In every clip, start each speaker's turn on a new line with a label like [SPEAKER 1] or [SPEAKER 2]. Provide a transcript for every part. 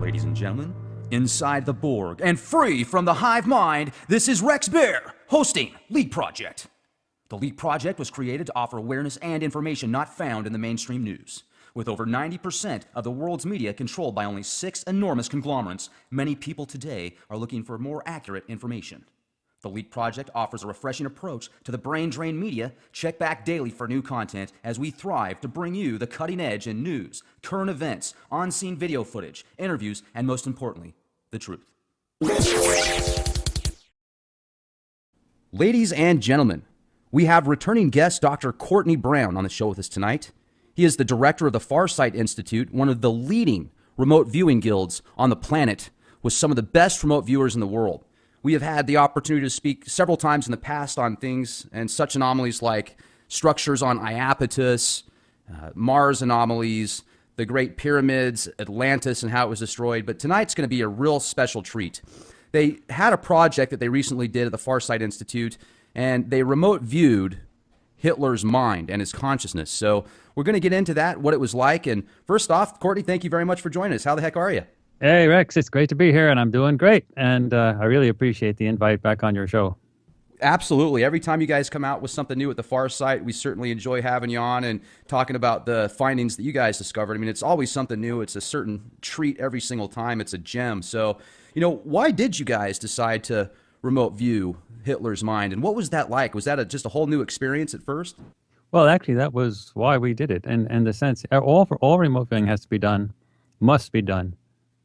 [SPEAKER 1] Ladies and gentlemen, inside the Borg and free from the hive mind, this is Rex Bear hosting Leak Project. The Leak Project was created to offer awareness and information not found in the mainstream news. With over 90% of the world's media controlled by only 6 enormous conglomerates, many people today are looking for more accurate information. The Leak Project offers a refreshing approach to the brain-drained media. Check back daily for new content as we thrive to bring you the cutting edge in news, current events, on-scene video footage, interviews, and most importantly, the truth. Ladies and gentlemen, we have returning guest Dr. Courtney Brown on the show with us tonight. He is the director of the Farsight Institute, one of the leading remote viewing guilds on the planet, with some of the best remote viewers in the world. We have had the opportunity to speak several times in the past on things and such anomalies like structures on Iapetus, Mars anomalies, the Great Pyramids, Atlantis and how it was destroyed. But tonight's going to be a real special treat. They had a project that they recently did at the Farsight Institute, and they remote viewed Hitler's mind and his consciousness. So we're going to get into that, what it was like. And first off, Courtney, thank you very much for joining us. How the heck are you?
[SPEAKER 2] Hey, Rex, it's great to be here, and I'm doing great. And I really appreciate the invite back on your show.
[SPEAKER 1] Absolutely. Every time you guys come out with something new at the Farsight, we certainly enjoy having you on and talking about the findings that you guys discovered. I mean, it's always something new. It's a certain treat every single time. It's a gem. So, why did you guys decide to remote view Hitler's mind? And what was that like? Was that just a whole new experience at first?
[SPEAKER 2] Well, actually, that was why we did it. And in the sense, all remote viewing must be done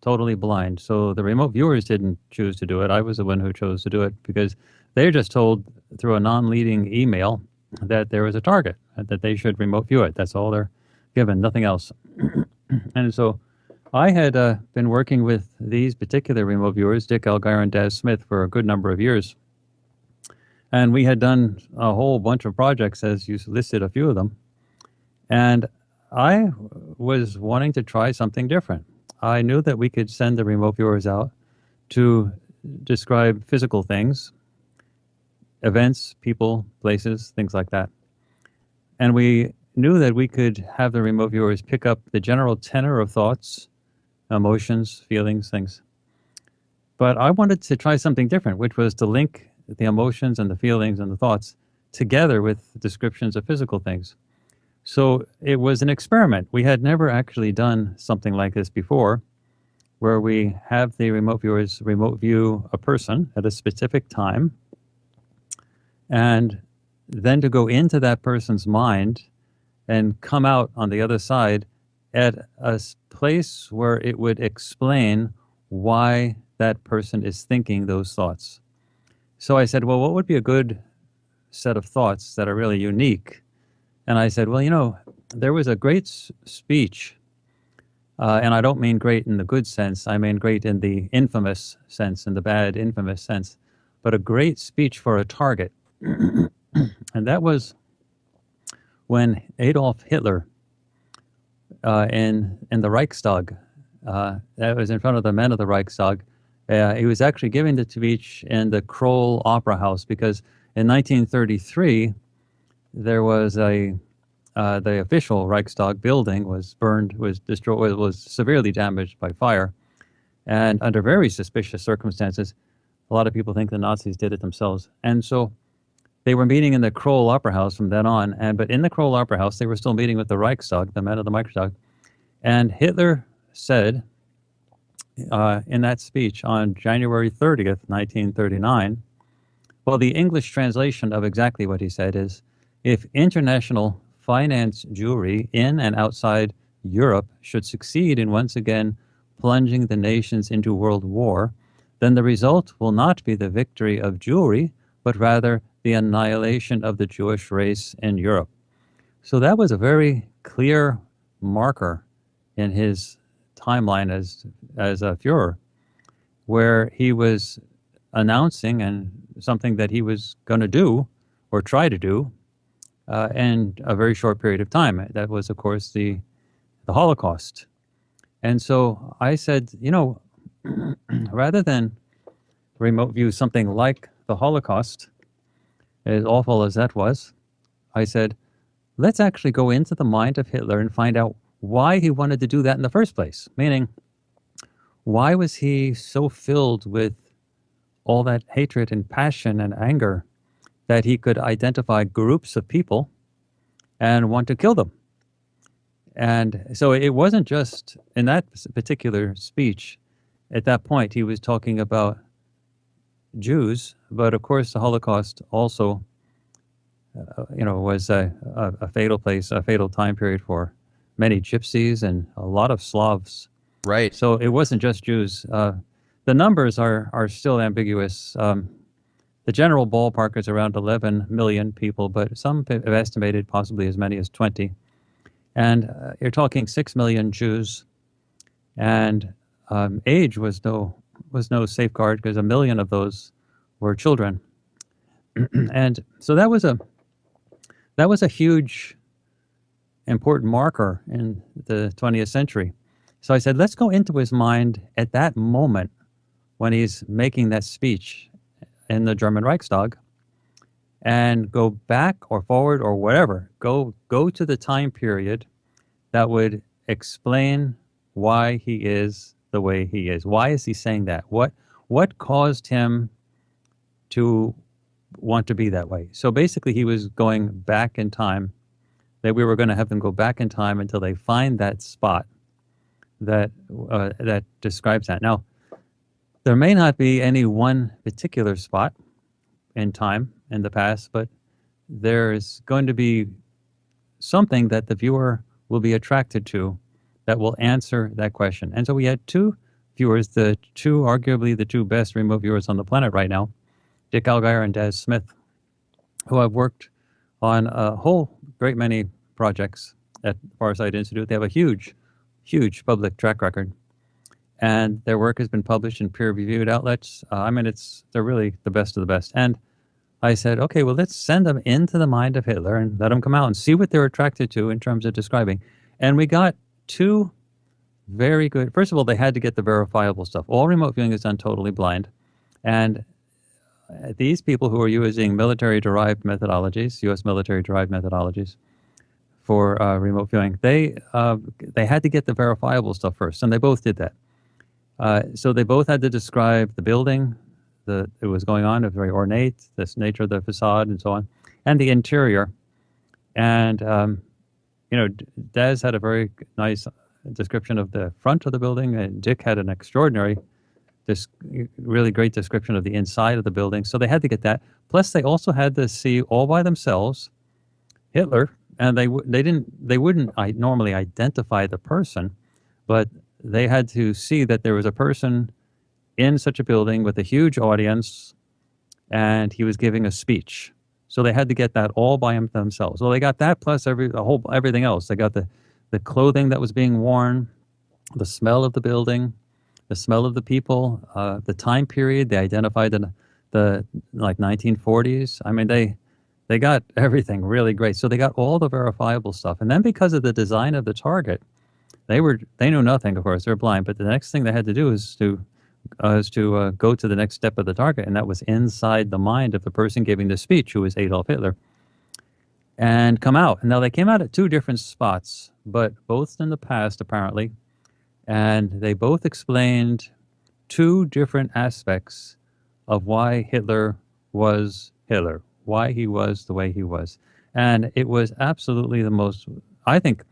[SPEAKER 2] totally blind. So the remote viewers didn't choose to do it. I was the one who chose to do it because they were just told through a non-leading email that there was a target, that they should remote view it. That's all they're given, nothing else. And so I had been working with these particular remote viewers, Dick Allgire and Daz Smith, for a good number of years. And we had done a whole bunch of projects, as you listed a few of them. And I was wanting to try something different. I knew that we could send the remote viewers out to describe physical things, events, people, places, things like that. And we knew that we could have the remote viewers pick up the general tenor of thoughts, emotions, feelings, things. But I wanted to try something different, which was to link the emotions and the feelings and the thoughts together with descriptions of physical things. So it was an experiment. We had never actually done something like this before, where we have the remote viewers remote view a person at a specific time, and then to go into that person's mind and come out on the other side at a place where it would explain why that person is thinking those thoughts. So I said, well, what would be a good set of thoughts that are really unique? And I said, well, there was a great speech, and I don't mean great in the good sense. I mean great in the infamous sense, in the bad infamous sense, but a great speech for a target. And that was when Adolf Hitler in the Reichstag, that was in front of the men of the Reichstag, he was actually giving the speech in the Kroll Opera House, because in 1933, there was the official Reichstag building was burned, was destroyed, was severely damaged by fire. And under very suspicious circumstances, a lot of people think the Nazis did it themselves. And so they were meeting in the Kroll Opera House from then on. But in the Kroll Opera House, they were still meeting with the Reichstag, the men of the Reichstag. And Hitler said in that speech on January 30th, 1939, well, the English translation of exactly what he said is, if international finance Jewry in and outside Europe should succeed in once again plunging the nations into world war, then the result will not be the victory of Jewry, but rather the annihilation of the Jewish race in Europe. So that was a very clear marker in his timeline as a Fuhrer, where he was announcing and something that he was going to do or try to do in a very short period of time. That was, of course, the Holocaust. And so I said, rather than remote view something like the Holocaust, as awful as that was, I said, let's actually go into the mind of Hitler and find out why he wanted to do that in the first place. Meaning, why was he so filled with all that hatred and passion and anger that he could identify groups of people and want to kill them? And so it wasn't just in that particular speech. At that point, he was talking about Jews, but of course, the Holocaust also, was a fatal place, a fatal time period for many gypsies and a lot of Slavs.
[SPEAKER 1] Right.
[SPEAKER 2] So it wasn't just Jews. The numbers are still ambiguous. The general ballpark is around 11 million people, but some have estimated possibly as many as 20. And you're talking 6 million Jews, and age was no safeguard because 1 million of those were children. And so that was a huge, important marker in the 20th century. So I said, let's go into his mind at that moment when he's making that speech in the German Reichstag, and go back or forward or whatever. Go to the time period that would explain why he is the way he is. Why is he saying that? What caused him to want to be that way? So basically, he was going back in time. That we were going to have them go back in time until they find that spot that describes that. Now, there may not be any one particular spot in time in the past, but there's going to be something that the viewer will be attracted to that will answer that question. And so we had two viewers, arguably the two best remote viewers on the planet right now, Dick Allgire and Des Smith, who have worked on a whole great many projects at Farsight Institute. They have a huge, huge public track record. And their work has been published in peer-reviewed outlets. They're really the best of the best. And I said, okay, well, let's send them into the mind of Hitler and let them come out and see what they're attracted to in terms of describing. And we got two very good. First of all, they had to get the verifiable stuff. All remote viewing is done totally blind. And these people who are using military-derived methodologies, U.S. military-derived methodologies for remote viewing, they had to get the verifiable stuff first, and they both did that. So they both had to describe the building that it was going on, very ornate, the nature of the facade and so on, and the interior. And, Des had a very nice description of the front of the building, and Dick had an extraordinary, really great description of the inside of the building. So they had to get that. Plus, they also had to see all by themselves Hitler, and they wouldn't normally identify the person, but they had to see that there was a person in such a building with a huge audience, and he was giving a speech. So they had to get that all by themselves. Well, they got that plus everything else. They got the clothing that was being worn, the smell of the building, the smell of the people, the time period. They identified the 1940s. I mean, they got everything really great. So they got all the verifiable stuff. And then because of the design of the target, they knew nothing, of course. They're blind. But the next thing they had to do is to go to the next step of the target, and that was inside the mind of the person giving the speech, who was Adolf Hitler, and come out. And now they came out at two different spots, but both in the past, apparently, and they both explained two different aspects of why Hitler was Hitler, why he was the way he was. And it was absolutely the most, I think,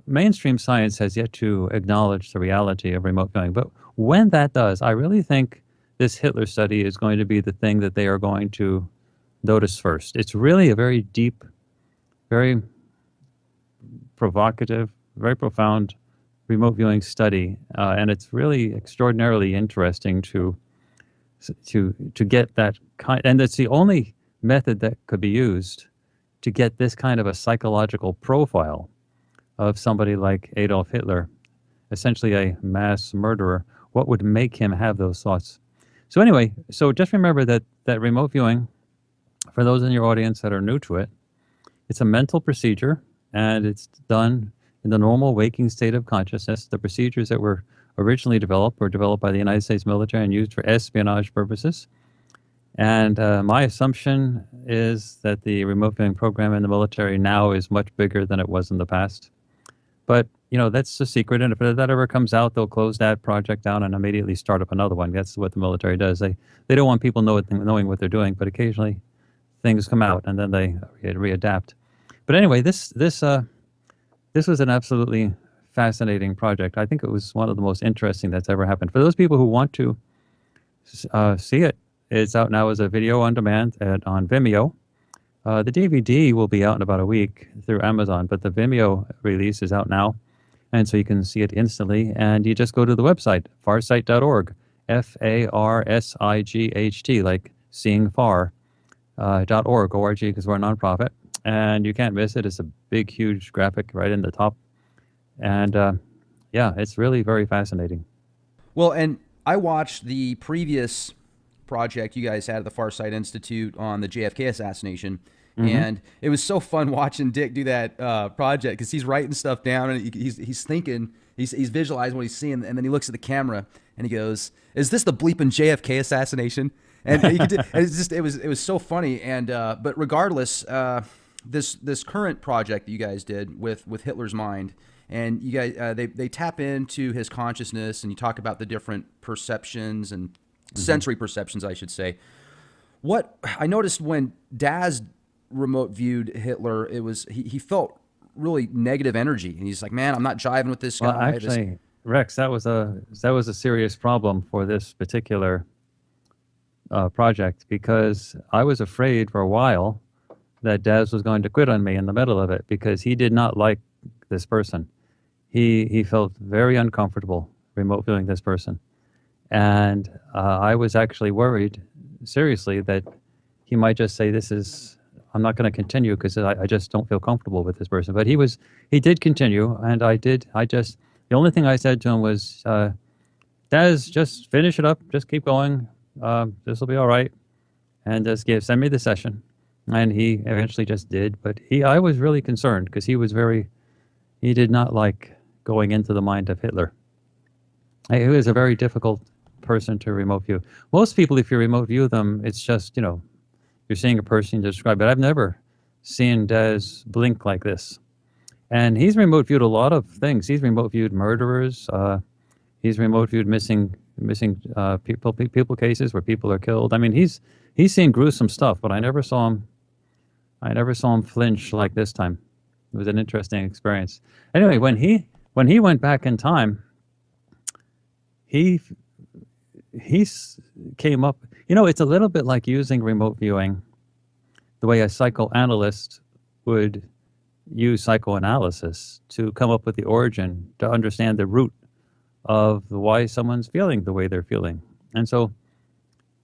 [SPEAKER 2] mainstream science has yet to acknowledge the reality of remote viewing. But when that does, I really think this Hitler study is going to be the thing that they are going to notice first. It's really a very deep, very provocative, very profound remote viewing study, and it's really extraordinarily interesting to get that kind. And it's the only method that could be used to get this kind of a psychological profile of somebody like Adolf Hitler, essentially a mass murderer. What would make him have those thoughts? So anyway, so just remember that remote viewing, for those in your audience that are new to it, it's a mental procedure, and it's done in the normal waking state of consciousness. The procedures that were originally developed were developed by the United States military and used for espionage purposes. And my assumption is that the remote viewing program in the military now is much bigger than it was in the past. But that's a secret. And if that ever comes out, they'll close that project down and immediately start up another one. That's what the military does. They don't want people knowing what they're doing, but occasionally things come out and then they readapt. But anyway, this was an absolutely fascinating project. I think it was one of the most interesting that's ever happened. For those people who want to see it, it's out now as a video on demand on Vimeo. The DVD will be out in about a week through Amazon, but the Vimeo release is out now, and so you can see it instantly. And you just go to the website, farsight.org, FARSIGHT, like seeing far, .org, O-R-G, because we're a nonprofit. And you can't miss it. It's a big, huge graphic right in the top. And yeah, it's really very fascinating.
[SPEAKER 1] Well, and I watched the previous project you guys had at the Farsight Institute on the JFK assassination. And it was so fun watching Dick do that project because he's writing stuff down and he's thinking, he's visualizing what he's seeing, and then he looks at the camera and he goes, "Is this the bleeping JFK assassination?" And it was so funny. And but regardless, this current project that you guys did with Hitler's mind, and you guys they tap into his consciousness, and you talk about the different perceptions and sensory perceptions, I should say. What I noticed when Daz remote viewed Hitler, it was he felt really negative energy, and he's like, "Man, I'm not jiving with this guy."
[SPEAKER 2] Well, actually, Rex, that was a serious problem for this particular project, because I was afraid for a while that Daz was going to quit on me in the middle of it, because he did not like this person. He felt very uncomfortable remote viewing this person, and I was actually worried seriously that he might just say, I'm not going to continue because I just don't feel comfortable with this person. But he did continue, and the only thing I said to him was, Daz, just finish it up, just keep going, this will be all right, and just send me the session. And he eventually just did, but I was really concerned because he did not like going into the mind of Hitler. He was a very difficult person to remote view. Most people, if you remote view them, it's just, you're seeing a person you describe, but I've never seen Daz blink like this. And he's remote viewed a lot of things. He's remote viewed murderers. He's remote viewed missing people cases where people are killed. I mean, he's seen gruesome stuff, but I never saw him flinch like this time. It was an interesting experience. Anyway, when he went back in time, he came up. It's a little bit like using remote viewing the way a psychoanalyst would use psychoanalysis to come up with the origin, to understand the root of why someone's feeling the way they're feeling. And so,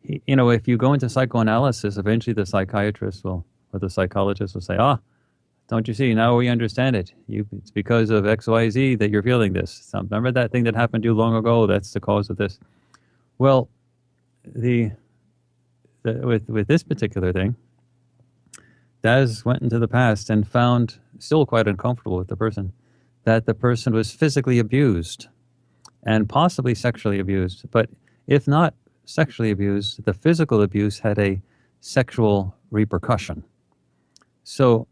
[SPEAKER 2] if you go into psychoanalysis, eventually the psychiatrist or the psychologist will say, don't you see, now we understand it. It's because of X, Y, Z that you're feeling this. Remember that thing that happened to you long ago? That's the cause of this. Well, with this particular thing, Daz went into the past and found, still quite uncomfortable with the person, that the person was physically abused and possibly sexually abused. But if not sexually abused, the physical abuse had a sexual repercussion. So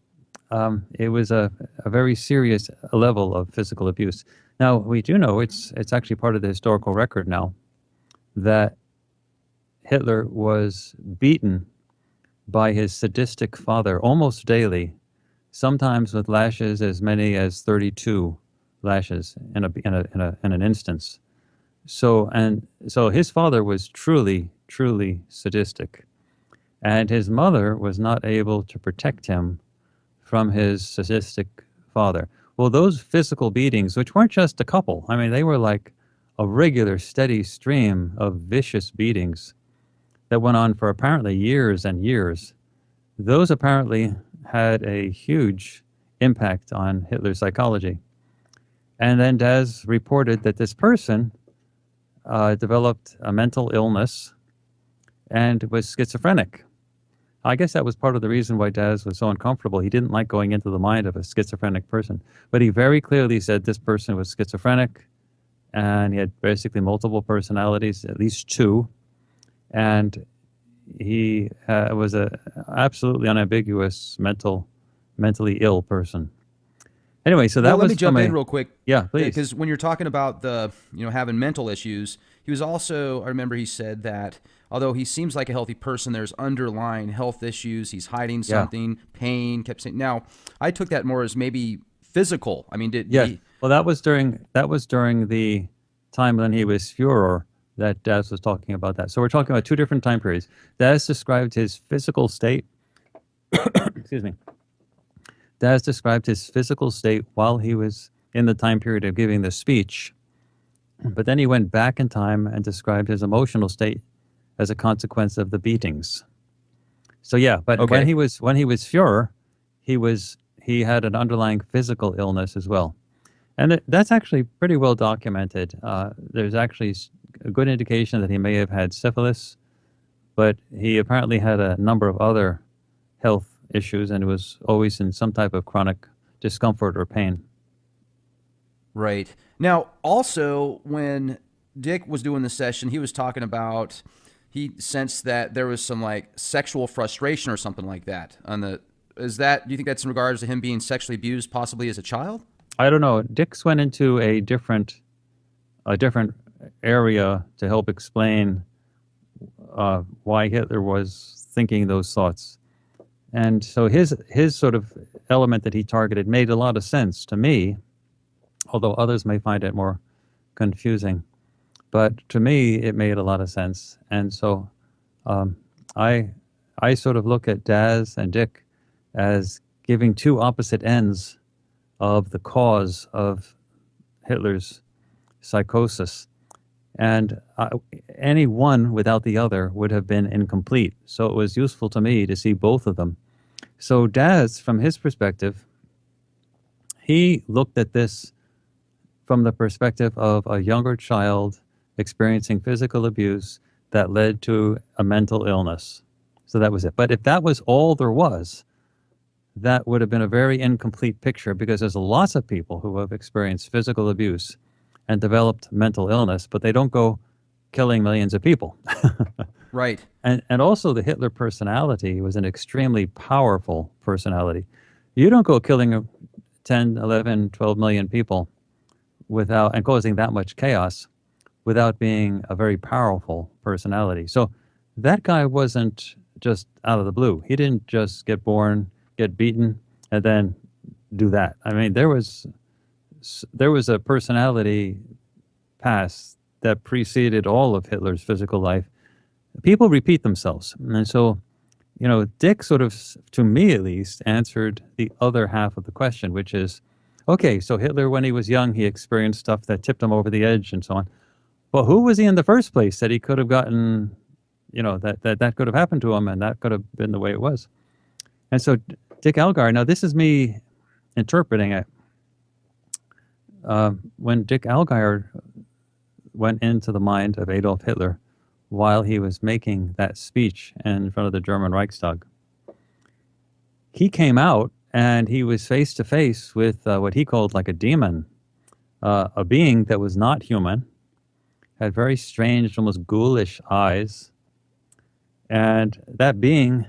[SPEAKER 2] it was a very serious level of physical abuse. Now, we do know it's actually part of the historical record now that Hitler was beaten by his sadistic father almost daily, sometimes with lashes as many as 32 lashes in an instance. So his father was truly sadistic, and his mother was not able to protect him from his sadistic father. Well, those physical beatings, which weren't just a couple, I mean, they were like a regular, steady stream of vicious beatings that went on for apparently years and years. Those apparently had a huge impact on Hitler's psychology. And then Daz reported that this person developed a mental illness and was schizophrenic. I guess that was part of the reason why Daz was so uncomfortable. He didn't like going into the mind of a schizophrenic person. But he very clearly said this person was schizophrenic, and he had basically multiple personalities, at least two. And he was a absolutely unambiguous mentally ill person. Anyway, so
[SPEAKER 1] Well,
[SPEAKER 2] that
[SPEAKER 1] let me
[SPEAKER 2] was from
[SPEAKER 1] jump in
[SPEAKER 2] a
[SPEAKER 1] real quick.
[SPEAKER 2] yeah, please.
[SPEAKER 1] Because when you're talking about the, having mental issues, he was also, I remember he said that although he seems like a healthy person, there's underlying health issues. He's hiding
[SPEAKER 2] Yeah.
[SPEAKER 1] something, pain, kept saying. Now, I took that more as maybe physical. I mean, did
[SPEAKER 2] Yes.
[SPEAKER 1] he,
[SPEAKER 2] Well, that was during the time when he was Fuhrer that Daz was talking about that. So we're talking about two different time periods. Daz described his physical state. Excuse me. Daz described his physical state while he was in the time period of giving the speech, but then he went back in time and described his emotional state as a consequence of the beatings. So yeah, but when
[SPEAKER 1] okay.
[SPEAKER 2] he was Fuhrer, he had an underlying physical illness as well. And that's actually pretty well documented. There's actually a good indication that he may have had syphilis, but he apparently had a number of other health issues and was always in some type of chronic discomfort or pain.
[SPEAKER 1] Right. Now, also, when Dick was doing the session, he was talking about he sensed that there was some like sexual frustration or something like that. Do you think that's in regards to him being sexually abused possibly as a child?
[SPEAKER 2] I don't know. Dix went into a different area to help explain why Hitler was thinking those thoughts. And so his sort of element that he targeted made a lot of sense to me, although others may find it more confusing. But to me, it made a lot of sense. And so um, I I sort of look at Daz and Dick as giving two opposite ends of the cause of Hitler's psychosis. And any one without the other would have been incomplete. So it was useful to me to see both of them. So Daz, from his perspective, he looked at this from the perspective of a younger child experiencing physical abuse that led to a mental illness. So that was it. But if that was all there was, that would have been a very incomplete picture, because there's lots of people who have experienced physical abuse and developed mental illness, but they don't go killing millions of people.
[SPEAKER 1] Right.
[SPEAKER 2] And also the Hitler personality was an extremely powerful personality. You don't go killing 10, 11, 12 million people without and causing that much chaos without being a very powerful personality. So that guy wasn't just out of the blue. He didn't just get born, get beaten, and then do that. I mean, there was a personality past that preceded all of Hitler's physical life. People repeat themselves. And so, Dick sort of, to me at least, answered the other half of the question, which is, okay, so Hitler, when he was young, he experienced stuff that tipped him over the edge and so on. Well, who was he in the first place that he could have gotten, that could have happened to him, and that could have been the way it was? And so Dick Allgire, now this is me interpreting it. When Dick Allgire went into the mind of Adolf Hitler while he was making that speech in front of the German Reichstag, he came out and he was face to face with what he called like a demon, a being that was not human, had very strange, almost ghoulish eyes, and that being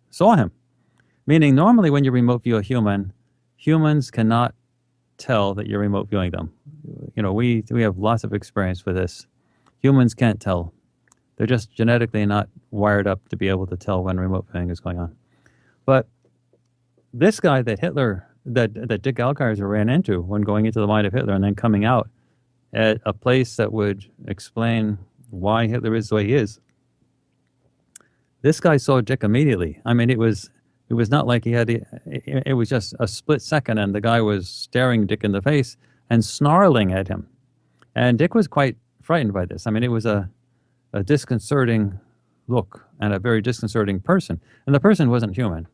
[SPEAKER 2] saw him. Meaning, normally when you remote view a human, humans cannot tell that you're remote viewing them. We have lots of experience with this. Humans can't tell. They're just genetically not wired up to be able to tell when remote viewing is going on. But this guy that Dick Allgire ran into when going into the mind of Hitler and then coming out at a place that would explain why Hitler is the way he is, this guy saw Dick immediately. I mean, it was not like it was just a split second and the guy was staring Dick in the face and snarling at him. And Dick was quite frightened by this. I mean, it was a disconcerting look and a very disconcerting person. And the person wasn't human.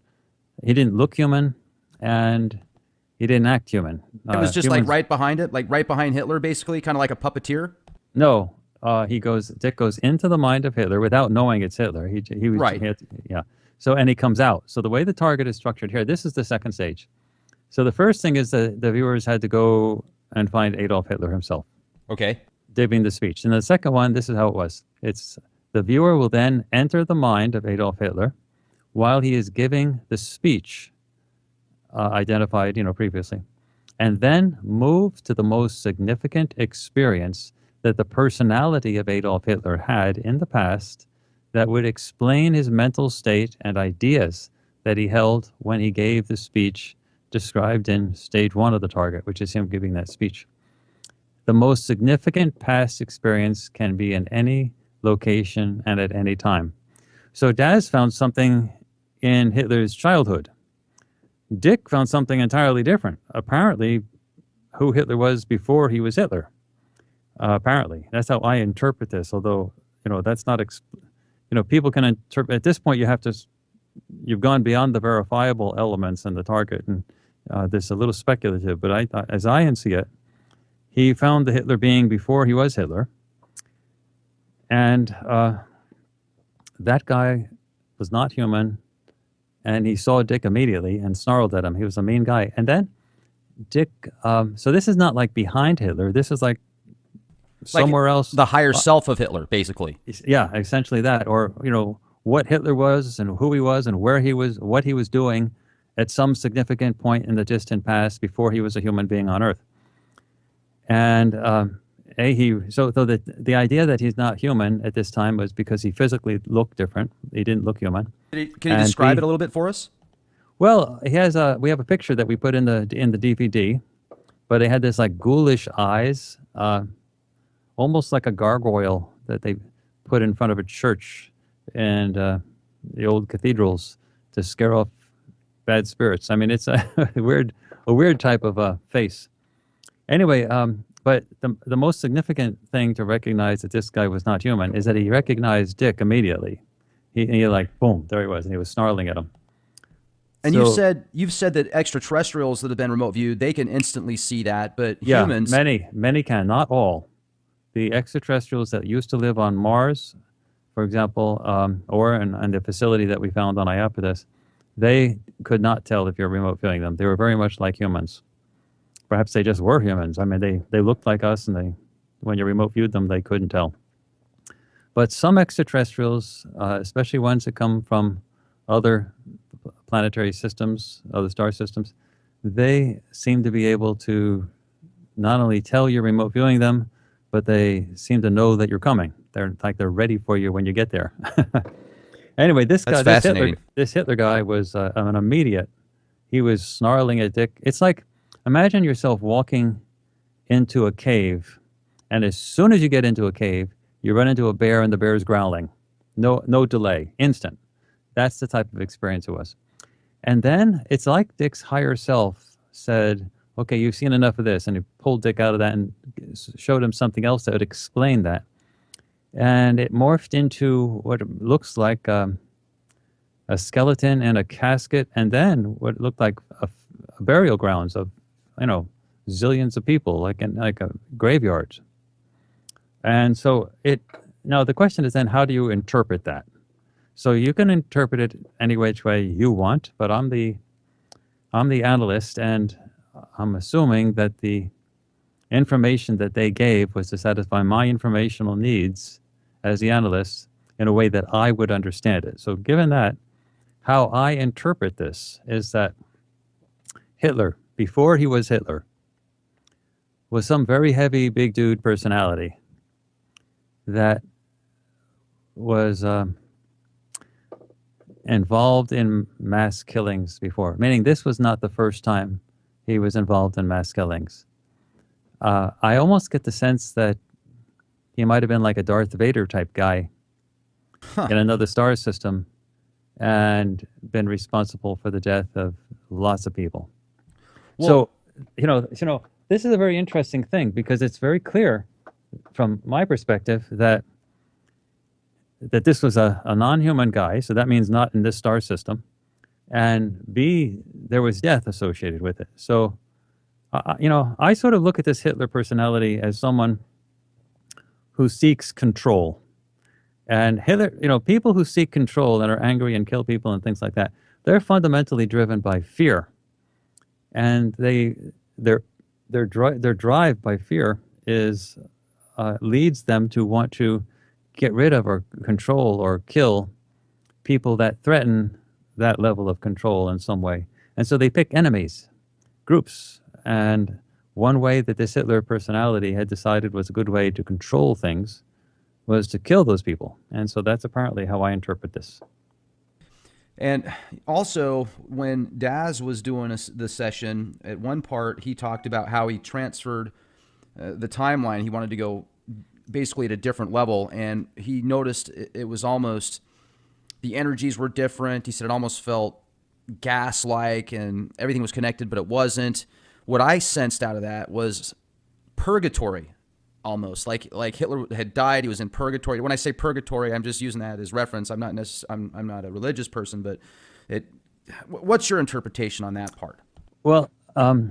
[SPEAKER 2] He didn't look human and he didn't act human.
[SPEAKER 1] It was just like right behind it, like right behind Hitler, basically, kind of like a puppeteer.
[SPEAKER 2] No, Dick goes into the mind of Hitler without knowing it's Hitler. He was
[SPEAKER 1] Right.
[SPEAKER 2] Yeah. So, and he comes out. So the way the target is structured here, this is the second stage. So the first thing is that the viewers had to go and find Adolf Hitler himself,
[SPEAKER 1] Okay.
[SPEAKER 2] giving the speech. And the second one, this is how it was. It's the viewer will then enter the mind of Adolf Hitler while he is giving the speech identified, previously. and then move to the most significant experience that the personality of Adolf Hitler had in the past that would explain his mental state and ideas that he held when he gave the speech described in stage 1 of the target, which is him giving that speech. The most significant past experience can be in any location and at any time. So Daz found something in Hitler's childhood. Dick found something entirely different. Apparently, who Hitler was before he was Hitler. Apparently, that's how I interpret this. Although, that's not. People can interpret. At this point, you've gone beyond the verifiable elements in the target, and this is a little speculative. But as I see it, he found the Hitler being before he was Hitler, and that guy was not human. And he saw Dick immediately and snarled at him. He was a mean guy. And then Dick, so this is not like behind Hitler. This is like somewhere else.
[SPEAKER 1] The higher self of Hitler, basically.
[SPEAKER 2] Yeah, essentially that. Or, what Hitler was and who he was and where he was, what he was doing at some significant point in the distant past before he was a human being on Earth. And the idea that he's not human at this time was because he physically looked different. He didn't look human.
[SPEAKER 1] Can you describe it a little bit for us?
[SPEAKER 2] Well, we have a picture that we put in the DVD, but it had this like ghoulish eyes, almost like a gargoyle that they put in front of a church and the old cathedrals to scare off bad spirits. I mean, it's a weird type of face. Anyway, but the most significant thing to recognize that this guy was not human is that he recognized Dick immediately. He like, boom, there he was, and he was snarling at him.
[SPEAKER 1] And you've said that extraterrestrials that have been remote viewed, they can instantly see that, but humans...
[SPEAKER 2] many can, not all. The extraterrestrials that used to live on Mars, for example, or in the facility that we found on Iapetus, they could not tell if you're remote viewing them. They were very much like humans. Perhaps they just were humans. I mean, they looked like us, and when you remote viewed them, they couldn't tell. But some extraterrestrials, especially ones that come from other planetary systems, other star systems, they seem to be able to not only tell you're remote viewing them, but they seem to know that you're coming. They're ready for you when you get there. Anyway, this Hitler guy was an immediate. He was snarling at Dick. It's like, imagine yourself walking into a cave, and as soon as you get into a cave, you run into a bear and the bear is growling. No delay, instant. That's the type of experience it was. And then it's like Dick's higher self said, okay, you've seen enough of this. And he pulled Dick out of that and showed him something else that would explain that. And it morphed into what looks like a skeleton and a casket, and then what looked like a burial grounds of, zillions of people, like a graveyard. And so now the question is then, how do you interpret that? So you can interpret it any which way you want, but I'm the analyst, and I'm assuming that the information that they gave was to satisfy my informational needs as the analyst in a way that I would understand it. So given that, how I interpret this is that Hitler, before he was Hitler, was some very heavy, big dude personality that was involved in mass killings before, meaning this was not the first time he was involved in mass killings. I almost get the sense that he might have been like a Darth Vader type guy in another star system and been responsible for the death of lots of people. Well, so, this is a very interesting thing because it's very clear from my perspective that this was a non-human guy, so that means not in this star system, and B, there was death associated with it. So, I sort of look at this Hitler personality as someone who seeks control. And Hitler, people who seek control and are angry and kill people and things like that, they're fundamentally driven by fear. And their drive by fear is leads them to want to get rid of or control or kill people that threaten that level of control in some way. And so they pick enemies, groups, And one way that this Hitler personality had decided was a good way to control things was to kill those people. And so that's apparently how I interpret this.
[SPEAKER 1] And also, when Daz was doing the session, at one part, he talked about how he transferred the timeline. He wanted to go basically at a different level, and he noticed it was almost, the energies were different. He said it almost felt gas-like, and everything was connected, but it wasn't. What I sensed out of that was purgatory, almost like Hitler had died. He was in purgatory. When I say purgatory, I'm just using that as reference. I'm not a religious person, but what's your interpretation on that part?
[SPEAKER 2] Well, I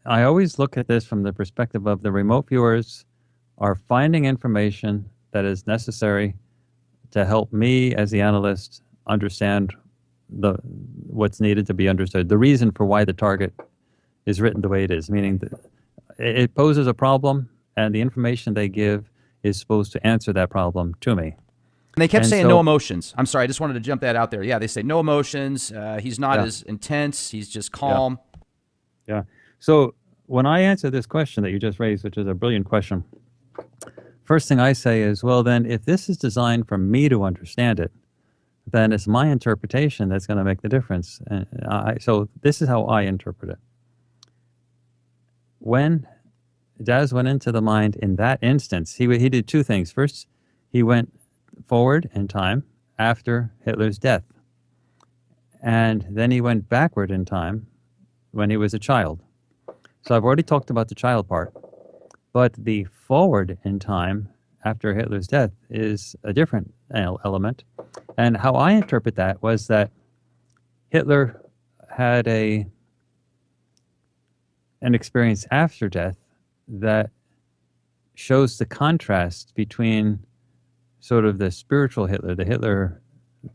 [SPEAKER 2] always look at this from the perspective of the remote viewers are finding information that is necessary to help me as the analyst understand what's needed to be understood, the reason for why the target is written the way it is, meaning that it poses a problem, and the information they give is supposed to answer that problem to me.
[SPEAKER 1] And they kept saying no emotions. I'm sorry, I just wanted to jump that out there. Yeah, they say no emotions. He's not as intense. He's just calm.
[SPEAKER 2] Yeah. So when I answer this question that you just raised, which is a brilliant question, first thing I say is, well, then if this is designed for me to understand it, then it's my interpretation that's going to make the difference. So this is how I interpret it. When Daz went into the mind in that instance, he did two things. First, he went forward in time after Hitler's death. And then he went backward in time when he was a child. So I've already talked about the child part. But the forward in time after Hitler's death is a different element. And how I interpret that was that Hitler had an experience after death that shows the contrast between sort of the spiritual Hitler, the Hitler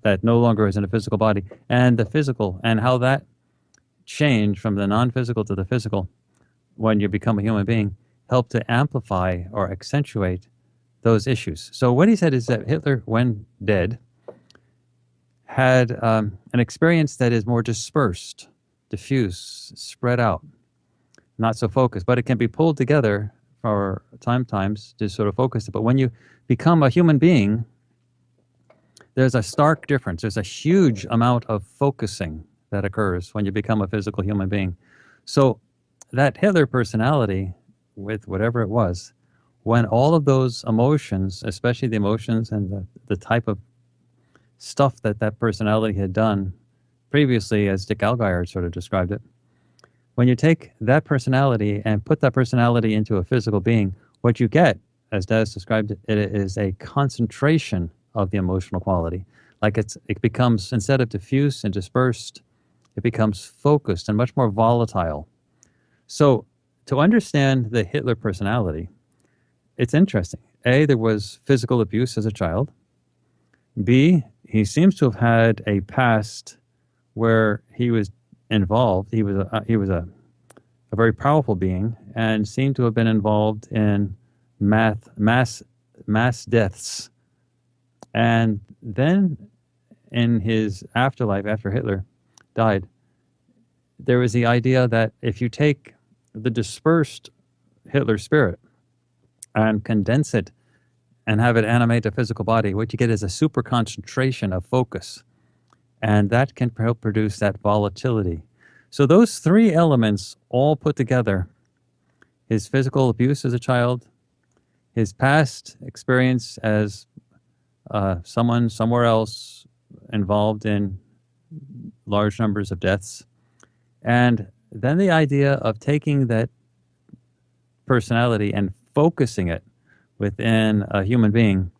[SPEAKER 2] that no longer is in a physical body, and the physical, and how that change from the non-physical to the physical when you become a human being helped to amplify or accentuate those issues. So what he said is that Hitler, when dead, had an experience that is more dispersed, diffuse, spread out, not so focused, but it can be pulled together for times to sort of focus it. But when you become a human being, there's a stark difference. There's a huge amount of focusing that occurs when you become a physical human being. So that Hitler personality, with whatever it was, when all of those emotions, especially the emotions and the type of stuff that personality had done previously, as Dick Allgire sort of described it, when you take that personality and put that personality into a physical being, what you get, as Daz described it, it is a concentration of the emotional quality. Like it becomes, instead of diffuse and dispersed, it becomes focused and much more volatile. So to understand the Hitler personality, it's interesting. A, there was physical abuse as a child. B, he seems to have had a past where he was involved. He was a very powerful being and seemed to have been involved in mass deaths. And then in his afterlife, after Hitler died, there was the idea that if you take the dispersed Hitler spirit and condense it and have it animate a physical body, what you get is a super concentration of focus. And that can help produce that volatility. So those three elements all put together, his physical abuse as a child, his past experience as someone somewhere else involved in large numbers of deaths, and then the idea of taking that personality and focusing it within a human being,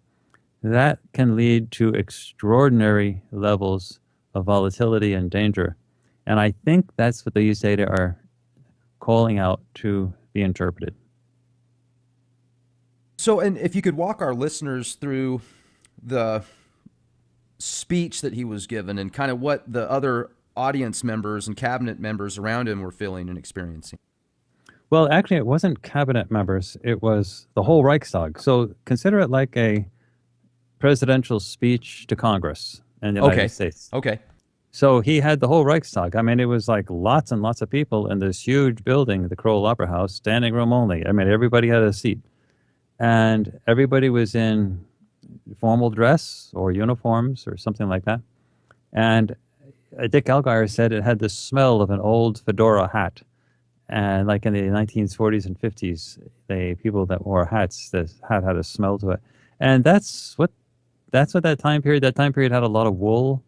[SPEAKER 2] that can lead to extraordinary levels of volatility and danger. And I think that's what these data are calling out to be interpreted.
[SPEAKER 1] So, and if you could walk our listeners through the speech that he was given and kind of what the other audience members and cabinet members around him were feeling and experiencing.
[SPEAKER 2] Well, actually, it wasn't cabinet members. It was the whole Reichstag. So consider it like a presidential speech to Congress in the United States.
[SPEAKER 1] Okay.
[SPEAKER 2] So he had the whole Reichstag. I mean, it was like lots and lots of people in this huge building, the Kroll Opera House, standing room only. I mean, everybody had a seat. And everybody was in formal dress or uniforms or something like that. And Dick Allgire said it had the smell of an old fedora hat. And like in the 1940s and 50s, people that wore hats, the hat had a smell to it. And that's what that time period had a lot of wool.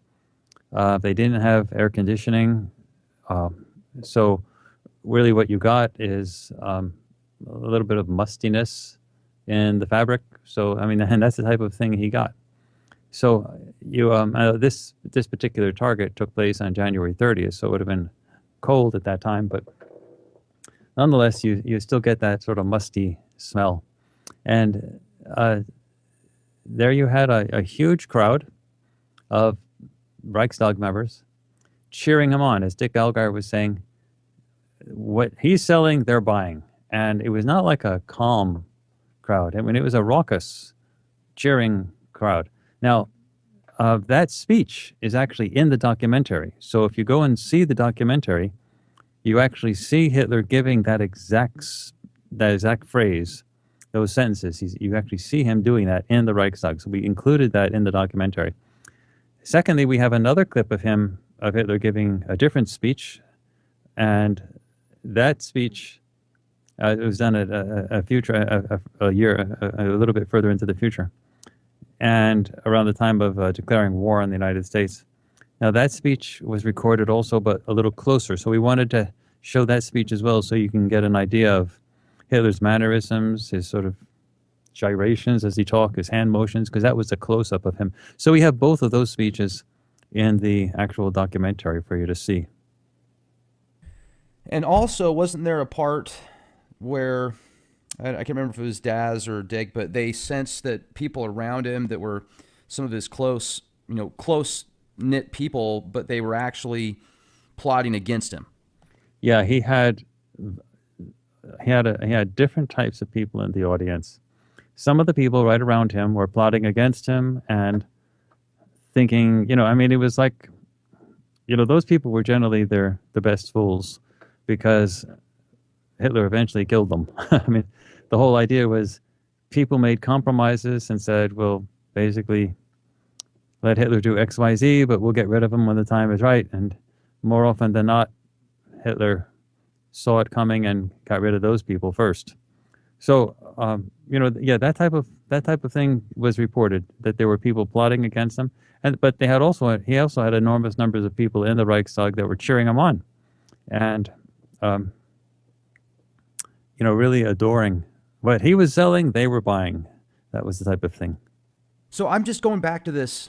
[SPEAKER 2] They didn't have air conditioning. So really what you got is a little bit of mustiness in the fabric. So, I mean, and that's the type of thing he got. So this particular target took place on January 30th, so it would have been cold at that time, but nonetheless, you still get that sort of musty smell. And there you had a huge crowd of Reichstag members cheering him on, as Dick Allgire was saying, what he's selling, they're buying. And it was not like a calm crowd. I mean, it was a raucous, cheering crowd. Now, that speech is actually in the documentary. So if you go and see the documentary, you actually see Hitler giving that exact phrase, those sentences. You actually see him doing that in the Reichstag. So we included that in the documentary. Secondly, we have another clip of Hitler giving a different speech, and that speech it was done at a year, a little bit further into the future, and around the time of declaring war on the United States. Now, that speech was recorded also, but a little closer. So we wanted to show that speech as well, so you can get an idea of Hitler's mannerisms, his sort of gyrations as he talked, his hand motions, because that was a close-up of him. So we have both of those speeches in the actual documentary for you to see.
[SPEAKER 1] And also, wasn't there a part where, I can't remember if it was Daz or Dick, but they sensed that people around him that were some of his close-knit people, but they were actually plotting against him.
[SPEAKER 2] Yeah, he had different types of people in the audience. Some of the people right around him were plotting against him and thinking, I mean, it was like, those people were generally the best fools, because Hitler eventually killed them. I mean, the whole idea was people made compromises and said, well, basically, let Hitler do X, Y, Z, but we'll get rid of him when the time is right. And more often than not, Hitler saw it coming and got rid of those people first. So, that type of thing was reported, that there were people plotting against him, but he also had enormous numbers of people in the Reichstag that were cheering him on, and really adoring what he was selling. They were buying. That was the type of thing.
[SPEAKER 1] So I'm just going back to this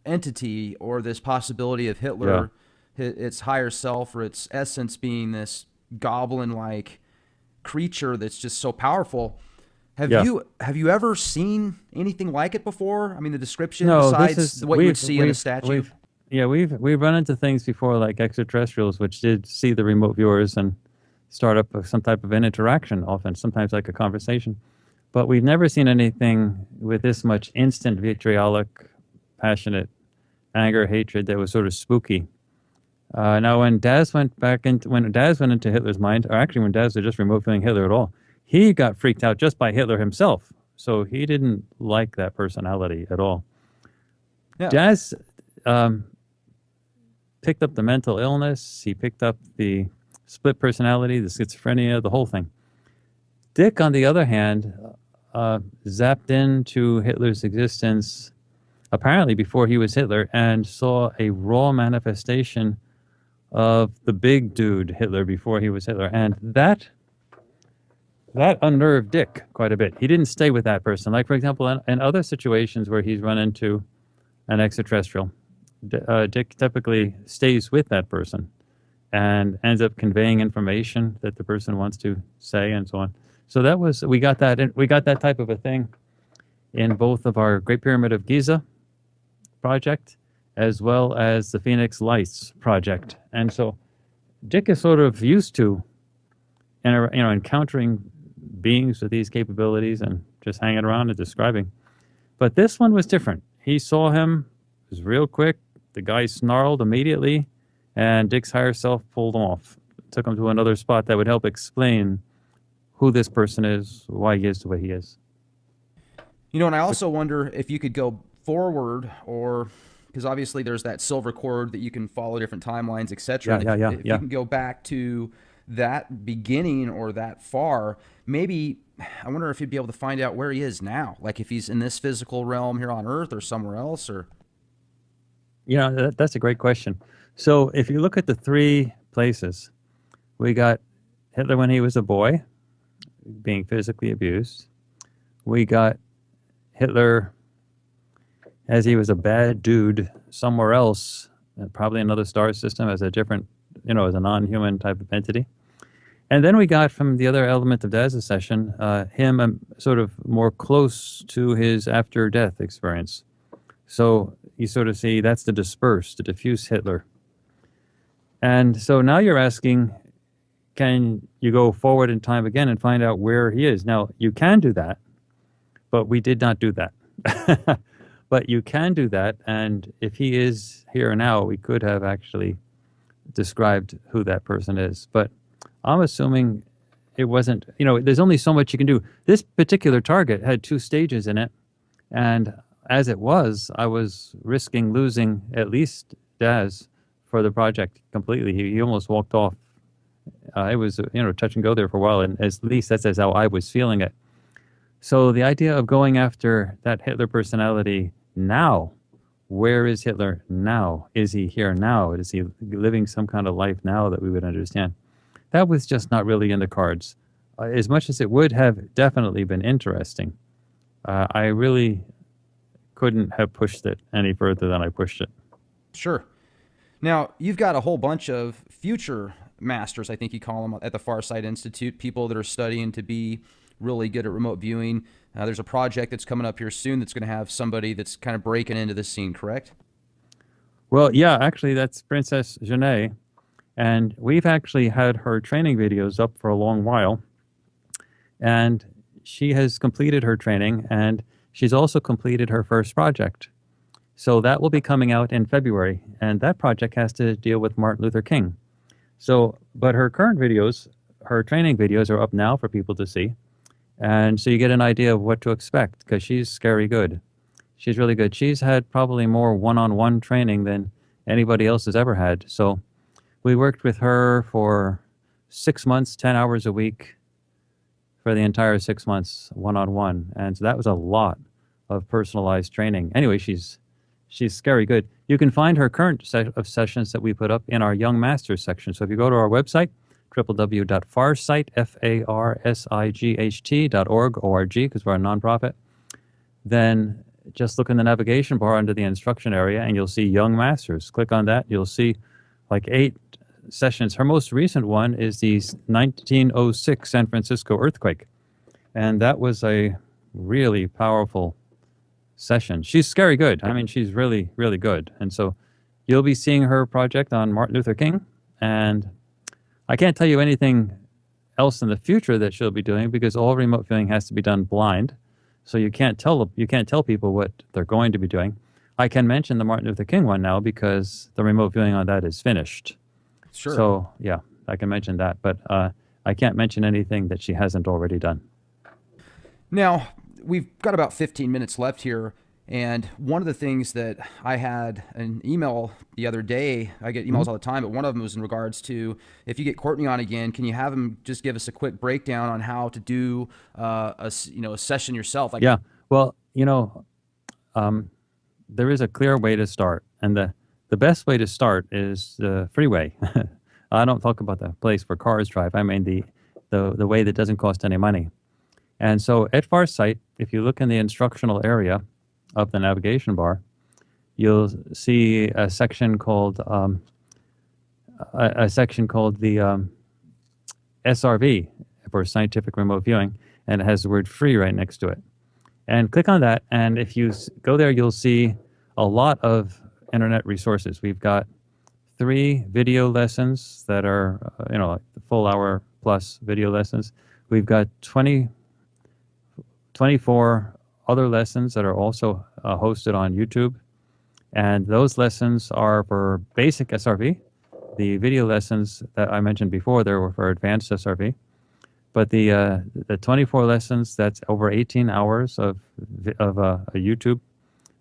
[SPEAKER 1] entity, or this possibility of Hitler, its higher self or its essence being this goblin-like creature that's just so powerful. Have you ever seen anything like it before? I mean, the description, besides what you would see in a statue.
[SPEAKER 2] We've run into things before, like extraterrestrials, which did see the remote viewers and start up some type of an interaction, often, sometimes like a conversation. But we've never seen anything with this much instant vitriolic, passionate anger, hatred that was sort of spooky. Now, when Daz went into Hitler's mind, or actually when Daz was just remote viewing Hitler at all, he got freaked out just by Hitler himself. So he didn't like that personality at all. Yeah. Daz picked up the mental illness. He picked up the split personality, the schizophrenia, the whole thing. Dick, on the other hand, zapped into Hitler's existence apparently before he was Hitler, and saw a raw manifestation of the big dude Hitler before he was Hitler. And that unnerved Dick quite a bit. He didn't stay with that person. Like, for example, in other situations where he's run into an extraterrestrial, Dick typically stays with that person and ends up conveying information that the person wants to say, and so on. So we got that type of a thing in both of our Great Pyramid of Giza project, as well as the Phoenix Lights project. And so Dick is sort of used to encountering beings with these capabilities and just hanging around and describing. But this one was different. He saw him, it was real quick, the guy snarled immediately, and Dick's higher self pulled him off, took him to another spot that would help explain who this person is, why he is the way he is.
[SPEAKER 1] And I also wonder if you could go forward, or because obviously there's that silver cord that you can follow different timelines, etc. If you can go back to that beginning or that far, maybe I wonder if you'd be able to find out where he is now, like if he's in this physical realm here on Earth or somewhere else, or.
[SPEAKER 2] That's a great question. So if you look at the three places, we got Hitler when he was a boy, being physically abused. We got Hitler as he was a bad dude somewhere else, probably another star system, as a different, as a non-human type of entity. And then we got from the other element of Daz's session, him sort of more close to his after-death experience. So you sort of see that's the dispersed, the diffuse Hitler. And so now you're asking, can you go forward in time again and find out where he is? Now, you can do that, but we did not do that. But you can do that, and if he is here now, we could have actually described who that person is. But I'm assuming it wasn't, there's only so much you can do. This particular target had 2 stages in it, and as it was, I was risking losing at least Daz for the project completely. He almost walked off. It was, touch and go there for a while, and at least that's how I was feeling it. So the idea of going after that Hitler personality now, where is Hitler now? Is he here now? Is he living some kind of life now that we would understand? That was just not really in the cards. As much as it would have definitely been interesting, I really couldn't have pushed it any further than I pushed it.
[SPEAKER 1] Sure. Now, you've got a whole bunch of future masters, I think you call them, at the Farsight Institute, people that are studying to be really good at remote viewing. There's a project that's coming up here soon that's going to have somebody that's kind of breaking into the scene, correct?
[SPEAKER 2] Well, yeah, actually, that's Princess Genet. And we've actually had her training videos up for a long while. And she has completed her training, and she's also completed her first project. So that will be coming out in February. And that project has to deal with Martin Luther King. So, but her current videos, her training videos are up now for people to see. And so you get an idea of what to expect, because she's scary good. She's really good. She's had probably more one-on-one training than anybody else has ever had. So we worked with her for 6 months, 10 hours a week for the entire 6 months, one-on-one. And so that was a lot of personalized training. Anyway, she's scary good. You can find her current set of sessions that we put up in our Young Masters section. So if you go to our website, www.farsight.org, because we're a nonprofit, then just look in the navigation bar under the instruction area and you'll see Young Masters. Click on that. You'll see like 8 sessions. Her most recent one is the 1906 San Francisco earthquake. And that was a really powerful session. She's scary good. I mean, she's really, really good. And so you'll be seeing her project on Martin Luther King, and I can't tell you anything else in the future that she'll be doing, because all remote viewing has to be done blind. So you can't tell people what they're going to be doing. I can mention the Martin Luther King one now because the remote viewing on that is finished.
[SPEAKER 1] Sure.
[SPEAKER 2] So yeah, I can mention that, but I can't mention anything that she hasn't already done.
[SPEAKER 1] Now, we've got about 15 minutes left here. And one of the things that I had an email the other day, I get emails all the time, but one of them was in regards to, if you get Courtney on again, can you have him just give us a quick breakdown on how to do a session yourself?
[SPEAKER 2] Yeah, well, there is a clear way to start, and the best way to start is the freeway. I don't talk about the place where cars drive. I mean the way that doesn't cost any money. And so at Farsight, if you look in the instructional area of the navigation bar, you'll see a section called the SRV for scientific remote viewing, and it has the word free right next to it. And click on that, and if you go there, you'll see a lot of internet resources. We've got 3 video lessons that are, like the full hour plus video lessons. We've got 24 other lessons that are also hosted on YouTube. And those lessons are for basic SRV. The video lessons that I mentioned before, they were for advanced SRV. But the 24 lessons, that's over 18 hours of a YouTube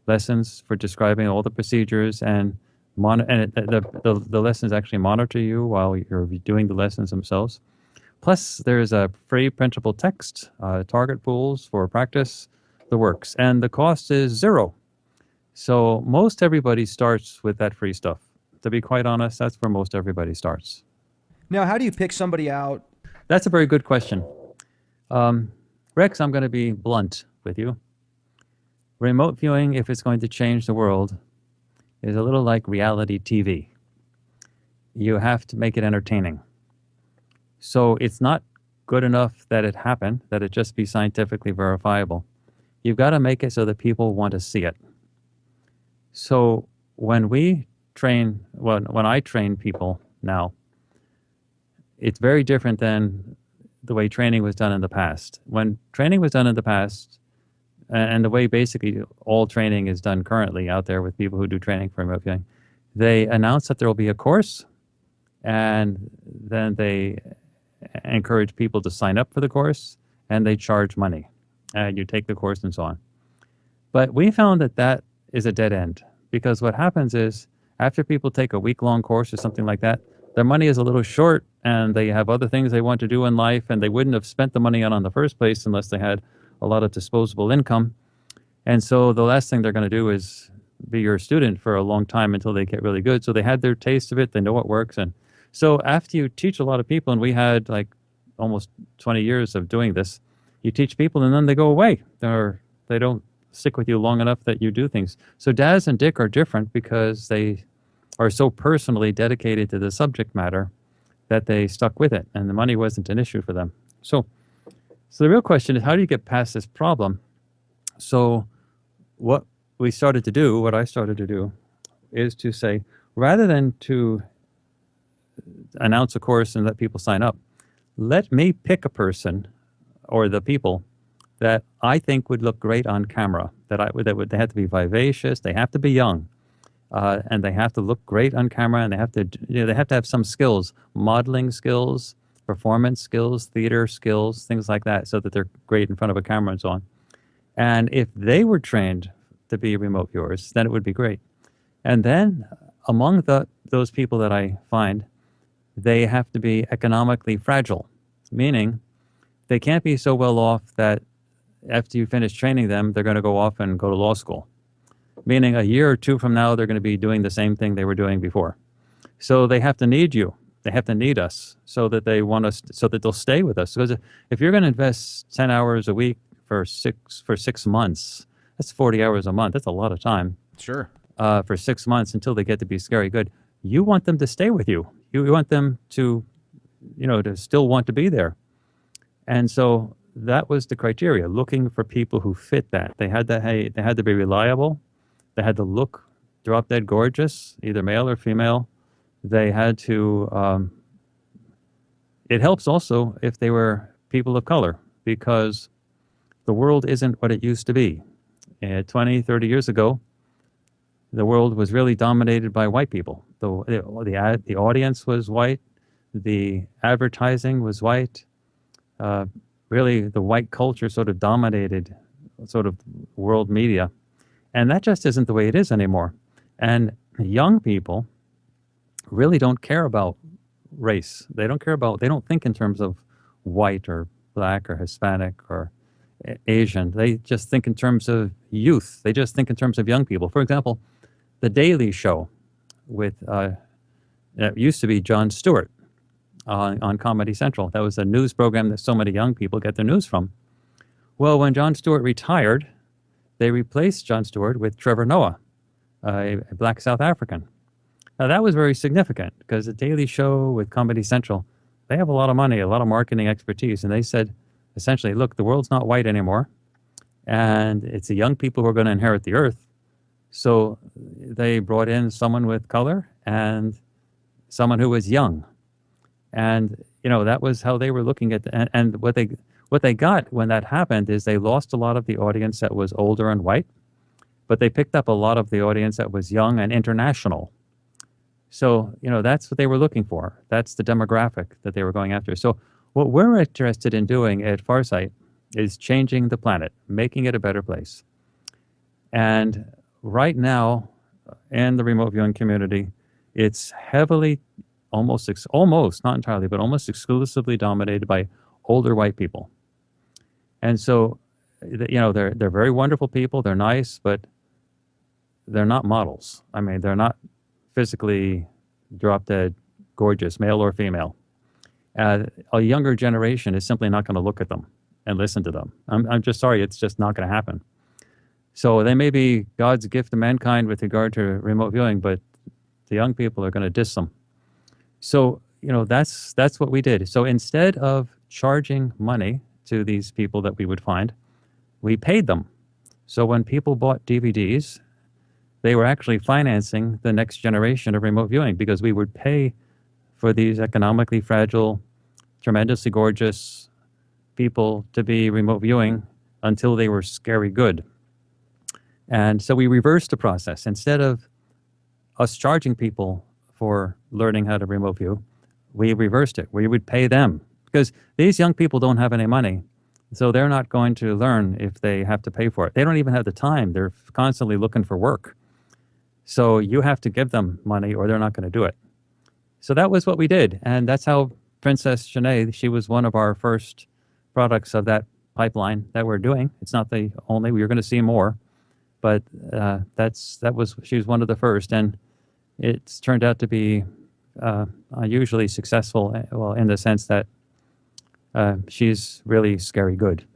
[SPEAKER 2] lessons for describing all the procedures, and the lessons actually monitor you while you're doing the lessons themselves. Plus, there's a free printable text, target pools for practice, the works, and the cost is zero. So most everybody starts with that free stuff. To be quite honest, that's where most everybody starts.
[SPEAKER 1] Now, how do you pick somebody out?
[SPEAKER 2] That's a very good question. Rex, I'm going to be blunt with you. Remote viewing, if it's going to change the world, is a little like reality TV. You have to make it entertaining. So it's not good enough that it happened, that it just be scientifically verifiable. You've got to make it so that people want to see it. So when I train people now, it's very different than the way training was done in the past. When training was done in the past, and the way basically all training is done currently out there with people who do training for remote viewing, they announce that there will be a course, and then they encourage people to sign up for the course, and they charge money. You take the course and so on. But we found that is a dead end, because what happens is after people take a week-long course or something like that, their money is a little short, and they have other things they want to do in life, and they wouldn't have spent the money on in the first place unless they had a lot of disposable income. And so the last thing they're going to do is be your student for a long time until they get really good. So they had their taste of it, they know what works. And so after you teach a lot of people, and we had like almost 20 years of doing this, you teach people and then they go away. They don't stick with you long enough that you do things. So Daz and Dick are different because they are so personally dedicated to the subject matter that they stuck with it, and the money wasn't an issue for them. So the real question is, how do you get past this problem? So what I started to do, is to say, rather than to announce a course and let people sign up, let me pick a person or the people that I think would look great on camera, they have to be vivacious, they have to be young, and they have to look great on camera, and they have to have some skills, modeling skills, performance skills, theater skills, things like that, so that they're great in front of a camera and so on. And if they were trained to be remote viewers, then it would be great. And then among those people that I find, they have to be economically fragile, meaning they can't be so well off that after you finish training them, they're going to go off and go to law school. Meaning a year or two from now, they're going to be doing the same thing they were doing before. So they have to need you. They have to need us so that they want us, so that they'll stay with us. Because if you're going to invest 10 hours a week for 6 months, that's 40 hours a month. That's a lot of time.
[SPEAKER 1] Sure.
[SPEAKER 2] For 6 months until they get to be scary good. You want them to stay with you. You want them to, to still want to be there. And so that was the criteria, looking for people who fit that. They had to be reliable. They had to look drop dead gorgeous, either male or female. They had to, it helps also if they were people of color, because the world isn't what it used to be. 20, 30 years ago, the world was really dominated by white people. The audience was white. The advertising was white. Really, the white culture sort of dominated sort of world media. And that just isn't the way it is anymore. And young people really don't care about race. They don't think in terms of white or black or Hispanic or Asian. They just think in terms of youth. They just think in terms of young people. For example, The Daily Show with, it used to be Jon Stewart on Comedy Central. That was a news program that so many young people get their news from. Well, when Jon Stewart retired, they replaced Jon Stewart with Trevor Noah, a black South African. Now, that was very significant because The Daily Show with Comedy Central, they have a lot of money, a lot of marketing expertise, and they said, essentially, look, the world's not white anymore, and it's the young people who are going to inherit the earth. So they brought in someone with color and someone who was young. And, that was how they were looking at and what they got when that happened is they lost a lot of the audience that was older and white, but they picked up a lot of the audience that was young and international. So, that's what they were looking for. That's the demographic that they were going after. So what we're interested in doing at Farsight is changing the planet, making it a better place. And right now, in the remote viewing community, it's heavily, almost, not entirely, but almost exclusively dominated by older white people. And so, they're very wonderful people. They're nice, but they're not models. I mean, they're not physically drop-dead gorgeous, male or female. A younger generation is simply not going to look at them and listen to them. I'm just sorry, it's just not going to happen. So they may be God's gift to mankind with regard to remote viewing, but the young people are going to diss them. So, that's what we did. So instead of charging money to these people that we would find, we paid them. So when people bought DVDs, they were actually financing the next generation of remote viewing, because we would pay for these economically fragile, tremendously gorgeous people to be remote viewing until they were scary good. And so we reversed the process. Instead of us charging people for learning how to remote view, we reversed it. We would pay them, because these young people don't have any money. So they're not going to learn if they have to pay for it. They don't even have the time. They're constantly looking for work. So you have to give them money or they're not going to do it. So that was what we did. And that's how Princess Shanae, she was one of our first products of that pipeline that we're doing. It's not the only, we're going to see more. But she was one of the first. And it's turned out to be unusually successful, well, in the sense that she's really scary good.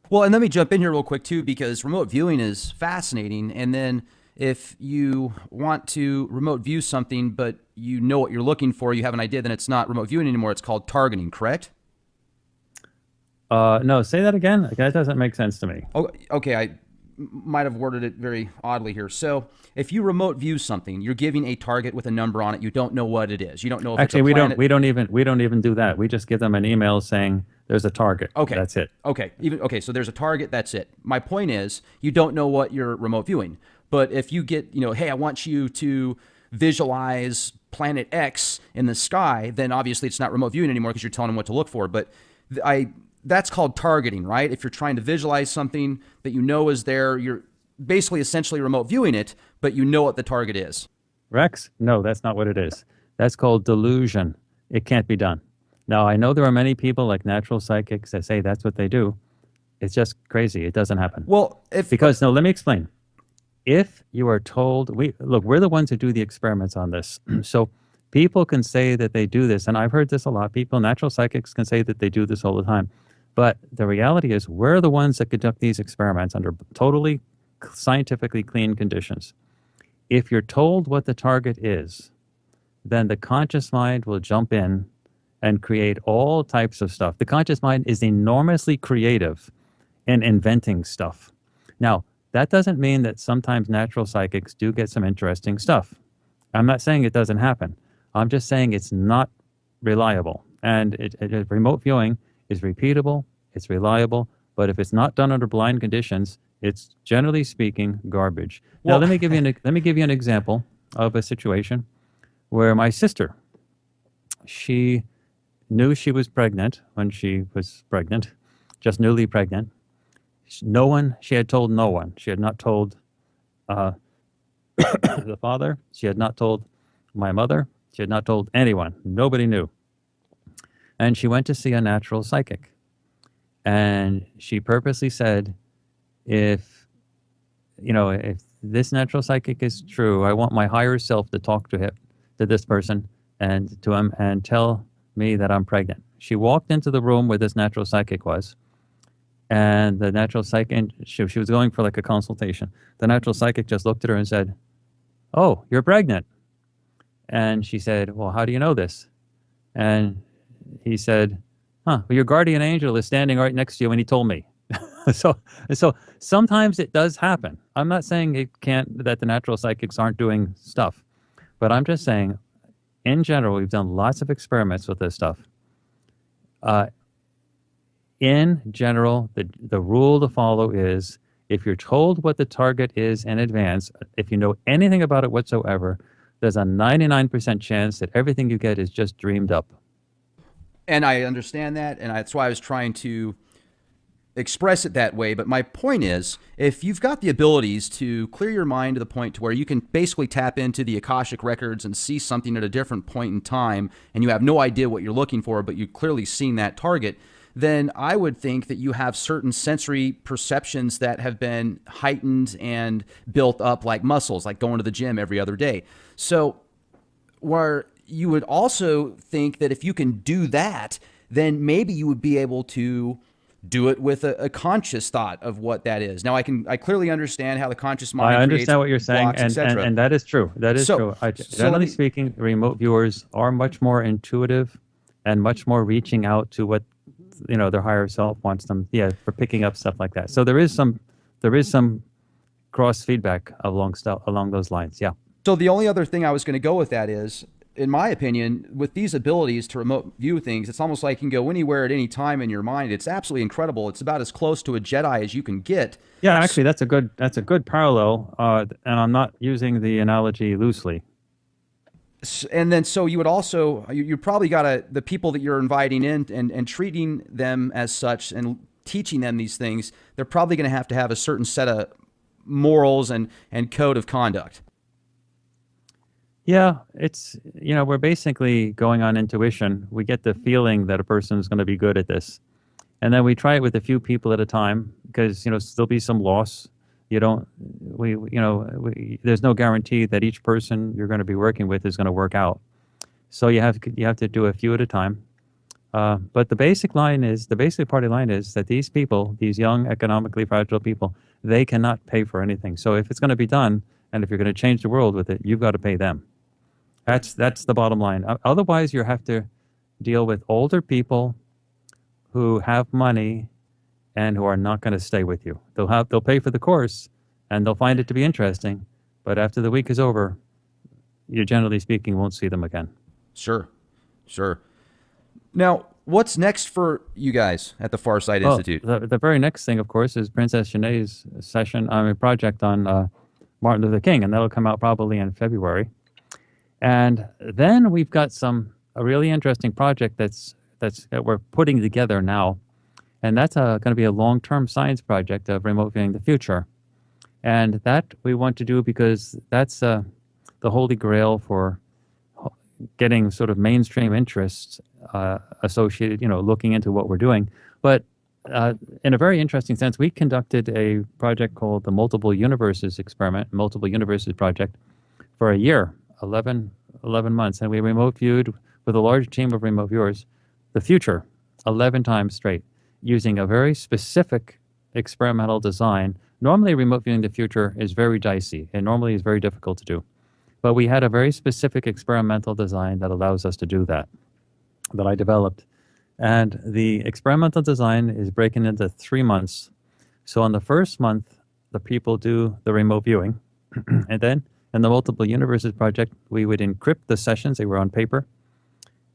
[SPEAKER 1] Well, and let me jump in here real quick, too, because remote viewing is fascinating. And then if you want to remote view something, but you know what you're looking for, you have an idea, then it's not remote viewing anymore. It's called targeting, correct?
[SPEAKER 2] No, say that again. That doesn't make sense to me.
[SPEAKER 1] Oh, okay, I might have worded it very oddly here. So if you remote view something, you're giving a target with a number on it. You don't know what it is. You don't know if
[SPEAKER 2] actually
[SPEAKER 1] it's a planet.
[SPEAKER 2] we don't even do that. We just give them an email saying there's a target.
[SPEAKER 1] Okay,
[SPEAKER 2] that's it.
[SPEAKER 1] Okay, so there's a target. That's it. My point is, you don't know what you're remote viewing. But if you get, hey, I want you to visualize planet X in the sky, then obviously it's not remote viewing anymore because you're telling them what to look for. But that's called targeting, right? If you're trying to visualize something that you know is there, you're basically essentially remote viewing it, but you know what the target is.
[SPEAKER 2] Rex? No, that's not what it is. That's called delusion. It can't be done. Now, I know there are many people like natural psychics that say that's what they do. It's just crazy. It doesn't happen.
[SPEAKER 1] Well,
[SPEAKER 2] no, let me explain. If you are told, we're the ones who do the experiments on this. So people can say that they do this, and I've heard this a lot. Natural psychics can say that they do this all the time. But the reality is we're the ones that conduct these experiments under totally scientifically clean conditions. If you're told what the target is, then the conscious mind will jump in and create all types of stuff. The conscious mind is enormously creative in inventing stuff. Now, that doesn't mean that sometimes natural psychics do get some interesting stuff. I'm not saying it doesn't happen. I'm just saying it's not reliable. And remote viewing is repeatable, it's reliable, but if it's not done under blind conditions, it's generally speaking garbage. Now, let me give you an example of a situation where my sister, she knew she was pregnant when she was pregnant, just newly pregnant. She had told no one. She had not told the father. She had not told my mother. She had not told anyone. Nobody knew. And she went to see a natural psychic. And she purposely said, if this natural psychic is true, I want my higher self to talk to this person and to him and tell me that I'm pregnant. She walked into the room where this natural psychic was. And the natural psychic, she was going for like a consultation. The natural psychic just looked at her and said, "Oh, you're pregnant." And she said, "Well, how do you know this?" And he said, "Well, your guardian angel is standing right next to you and he told me." So sometimes it does happen. I'm not saying that the natural psychics aren't doing stuff, but I'm just saying, in general, we've done lots of experiments with this stuff. In general, the rule to follow is If you're told what the target is in advance, if you know anything about it whatsoever, there's a 99% chance that everything you get is just dreamed up.
[SPEAKER 1] And I understand that, and that's why I was trying to express it that way. But my point is, if you've got the abilities to clear your mind to the point to where you can basically tap into the Akashic records and see something at a different point in time, and you have no idea what you're looking for, but you've clearly seen that target, then I would think that you have certain sensory perceptions that have been heightened and built up like muscles, like going to the gym every other day. So where you would also think that if you can do that, then maybe you would be able to do it with a conscious thought of what that is. Now, I clearly understand how the conscious mind
[SPEAKER 2] I understand what you're saying,
[SPEAKER 1] blocks,
[SPEAKER 2] and that is true. That is true. Generally speaking, remote viewers are much more intuitive and much more reaching out to what their higher self wants them. Yeah, for picking up stuff like that. So there is some cross feedback along those lines. Yeah.
[SPEAKER 1] So the only other thing I was going to go with that is, in my opinion, with these abilities to remote view things, it's almost like you can go anywhere at any time in your mind. It's absolutely incredible. It's about as close to a Jedi as you can get.
[SPEAKER 2] Yeah, actually, that's a good parallel, and I'm not using the analogy loosely.
[SPEAKER 1] And then, so you would also, you probably got the people that you're inviting in and treating them as such and teaching them these things, they're probably going to have a certain set of morals and code of conduct.
[SPEAKER 2] Yeah, it's, we're basically going on intuition. We get the feeling that a person is going to be good at this. And then we try it with a few people at a time because, there'll be some loss. There's no guarantee that each person you're going to be working with is going to work out. So you have to do a few at a time. But the basic party line is that these people, these young, economically fragile people, they cannot pay for anything. So if it's going to be done, and if you're going to change the world with it, you've got to pay them. That's the bottom line. Otherwise, you have to deal with older people who have money and who are not going to stay with you. They'll pay for the course, and they'll find it to be interesting. But after the week is over, you generally speaking won't see them again.
[SPEAKER 1] Sure. Now, what's next for you guys at the Farsight Institute?
[SPEAKER 2] The very next thing, of course, is Princess Shanae's project on Martin Luther King, and that'll come out probably in February. And then we've got a really interesting project that we're putting together now, and that's going to be a long-term science project of remote viewing the future. And that we want to do because that's the holy grail for getting sort of mainstream interests associated, looking into what we're doing. But in a very interesting sense, we conducted a project called the Multiple Universes Experiment, Multiple Universes Project, for a year, 11 months. And we remote viewed with a large team of remote viewers the future 11 times straight using a very specific experimental design. Normally, remote viewing the future is very dicey and normally is very difficult to do. But we had a very specific experimental design that allows us to do that I developed. And the experimental design is breaking into 3 months. So on the first month, the people do the remote viewing. And then in the Multiple Universes Project, we would encrypt the sessions. They were on paper,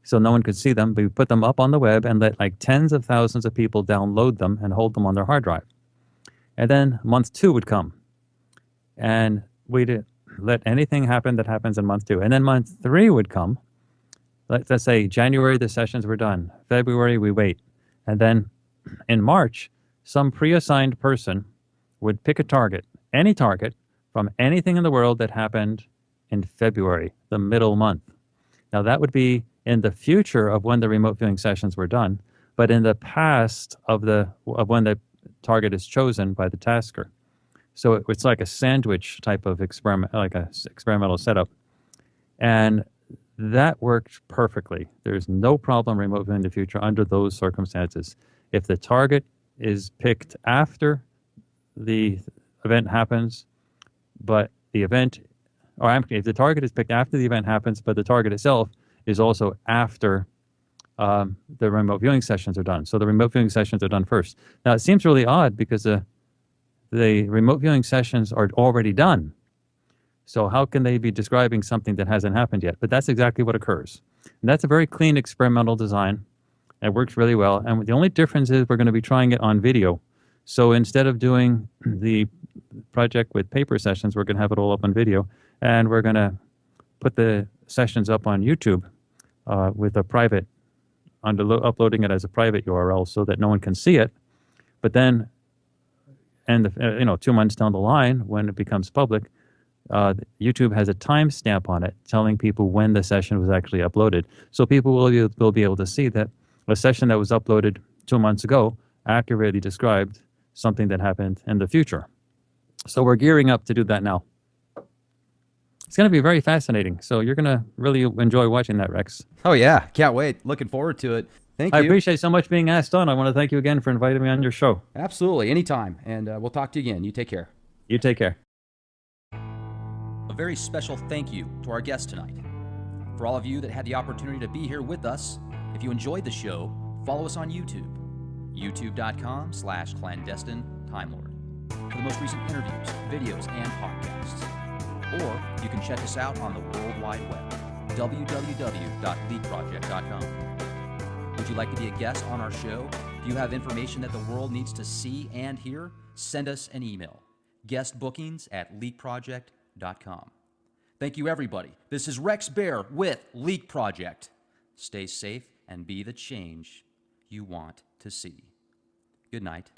[SPEAKER 2] so no one could see them. We put them up on the web and let tens of thousands of people download them and hold them on their hard drive. And then month 2 would come. And we'd let anything happen that happens in month 2. And then month 3 would come. Let's say January, the sessions were done. February, we wait. And then in March, some pre-assigned person would pick a target, any target, from anything in the world that happened in February, the middle month. Now, that would be in the future of when the remote viewing sessions were done, but in the past of when the target is chosen by the tasker. So it's like a sandwich type of experiment, like a experimental setup. And that worked perfectly. There's no problem remote viewing the future under those circumstances. If the target is picked after the event happens, but the event, if the target is picked after the event happens, but the target itself is also after the remote viewing sessions are done. So the remote viewing sessions are done first. Now, it seems really odd because the remote viewing sessions are already done. So how can they be describing something that hasn't happened yet? But that's exactly what occurs. And that's a very clean experimental design. It works really well. And the only difference is we're going to be trying it on video. So instead of doing the project with paper sessions, we're going to have it all up on video, and we're going to put the sessions up on YouTube with a private, uploading it as a private URL so that no one can see it. But then, 2 months down the line, when it becomes public, YouTube has a timestamp on it telling people when the session was actually uploaded. So people will be able to see that a session that was uploaded 2 months ago accurately described something that happened in the future. So we're gearing up to do that now. It's going to be very fascinating. So you're going to really enjoy watching that, Rex.
[SPEAKER 1] Oh, yeah. Can't wait. Looking forward to it. Thank you.
[SPEAKER 2] I appreciate so much being asked on. I want to thank you again for inviting me on your show.
[SPEAKER 1] Absolutely. Anytime. And we'll talk to you again. You take care.
[SPEAKER 2] You take care.
[SPEAKER 1] A very special thank you to our guest tonight. For all of you that had the opportunity to be here with us, if you enjoyed the show, follow us on YouTube. youtube.com/clandestine Time Lord for the most recent interviews, videos, and podcasts. Or you can check us out on the World Wide Web, www.leakproject.com. Would you like to be a guest on our show? Do you have information that the world needs to see and hear? Send us an email, guestbookings@leakproject.com. Thank you, everybody. This is Rex Bear with Leak Project. Stay safe and be the change you want to see. Good night.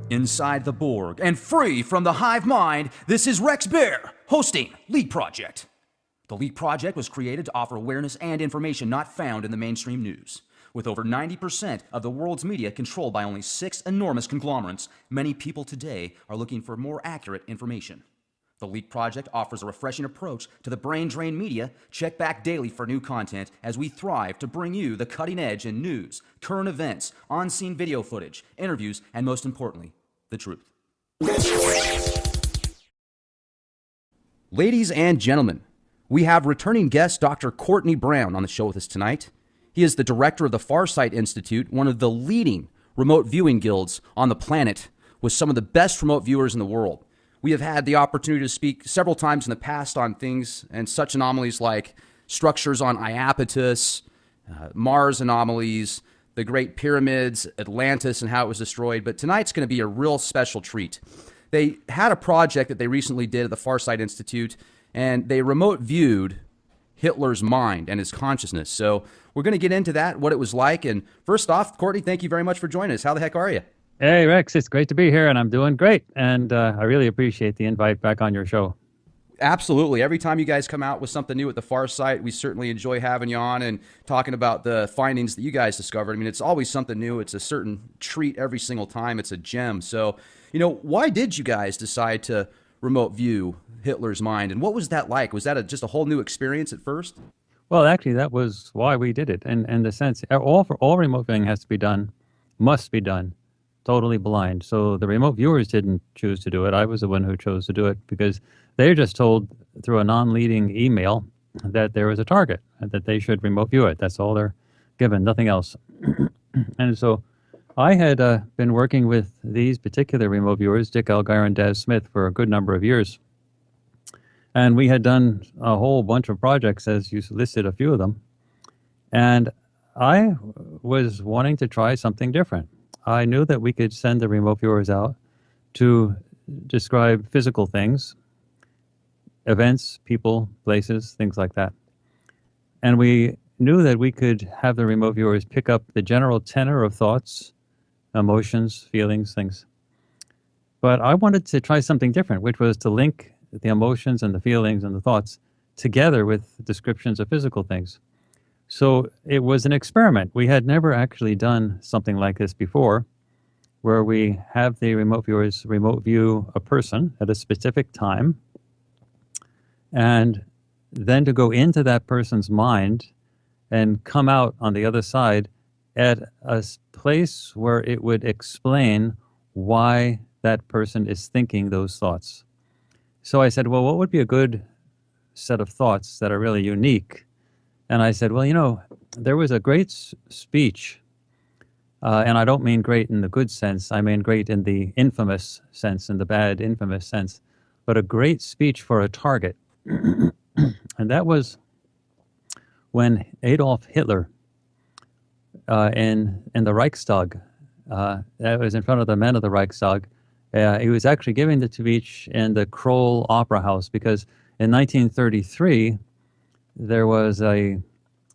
[SPEAKER 1] Inside the Borg and free from the hive mind, this is Rex Bear hosting Leak Project. The Leak Project was created to offer awareness and information not found in the mainstream news. With over 90% of the world's media controlled by only 6 enormous conglomerates, many people today are looking for more accurate information. The Leak Project offers a refreshing approach to the brain-drained media. Check back daily for new content as we thrive to bring you the cutting edge in news, current events, on-scene video footage, interviews, and most importantly, the truth. Ladies and gentlemen, we have returning guest Dr. Courtney Brown on the show with us tonight. He is the director of the Farsight Institute, one of the leading remote viewing guilds on the planet, with some of the best remote viewers in the world. We have had the opportunity to speak several times in the past on things and such anomalies like structures on Iapetus, Mars anomalies, the Great Pyramids, Atlantis, and how it was destroyed. But tonight's going to be a real special treat. They had a project that they recently did at the Farsight Institute, and they remote viewed Hitler's mind and his consciousness. So we're going to get into that, what it was like. And first off, Courtney, thank you very much for joining us. How the heck are you?
[SPEAKER 2] Hey, Rex, it's great to be here, and I'm doing great. And I really appreciate the invite back on your show.
[SPEAKER 1] Absolutely. Every time you guys come out with something new at the Farsight, we certainly enjoy having you on and talking about the findings that you guys discovered. I mean, it's always something new. It's a certain treat every single time. It's a gem. So, why did you guys decide to remote view Hitler's mind? And what was that like? Was that just a whole new experience at first?
[SPEAKER 2] Well, actually, that was why we did it. And in the sense, all remote viewing has to be done, must be done, totally blind. So the remote viewers didn't choose to do it. I was the one who chose to do it because they're just told through a non-leading email that there is a target and that they should remote view it. That's all they're given, nothing else. And so I had been working with these particular remote viewers, Dick Allgire and Daz Smith, for a good number of years. And we had done a whole bunch of projects, as you listed a few of them. And I was wanting to try something different. I knew that we could send the remote viewers out to describe physical things, events, people, places, things like that. And we knew that we could have the remote viewers pick up the general tenor of thoughts, emotions, feelings, things. But I wanted to try something different, which was to link the emotions and the feelings and the thoughts together with descriptions of physical things. So it was an experiment. We had never actually done something like this before, where we have the remote viewers remote view a person at a specific time, and then to go into that person's mind and come out on the other side at a place where it would explain why that person is thinking those thoughts. So I said, well, what would be a good set of thoughts that are really unique? And I said, well, there was a great speech, and I don't mean great in the good sense. I mean great in the infamous sense, in the bad infamous sense, but a great speech for a target. And that was when Adolf Hitler in the Reichstag, that was in front of the men of the Reichstag, he was actually giving the speech in the Kroll Opera House, because in 1933, there was the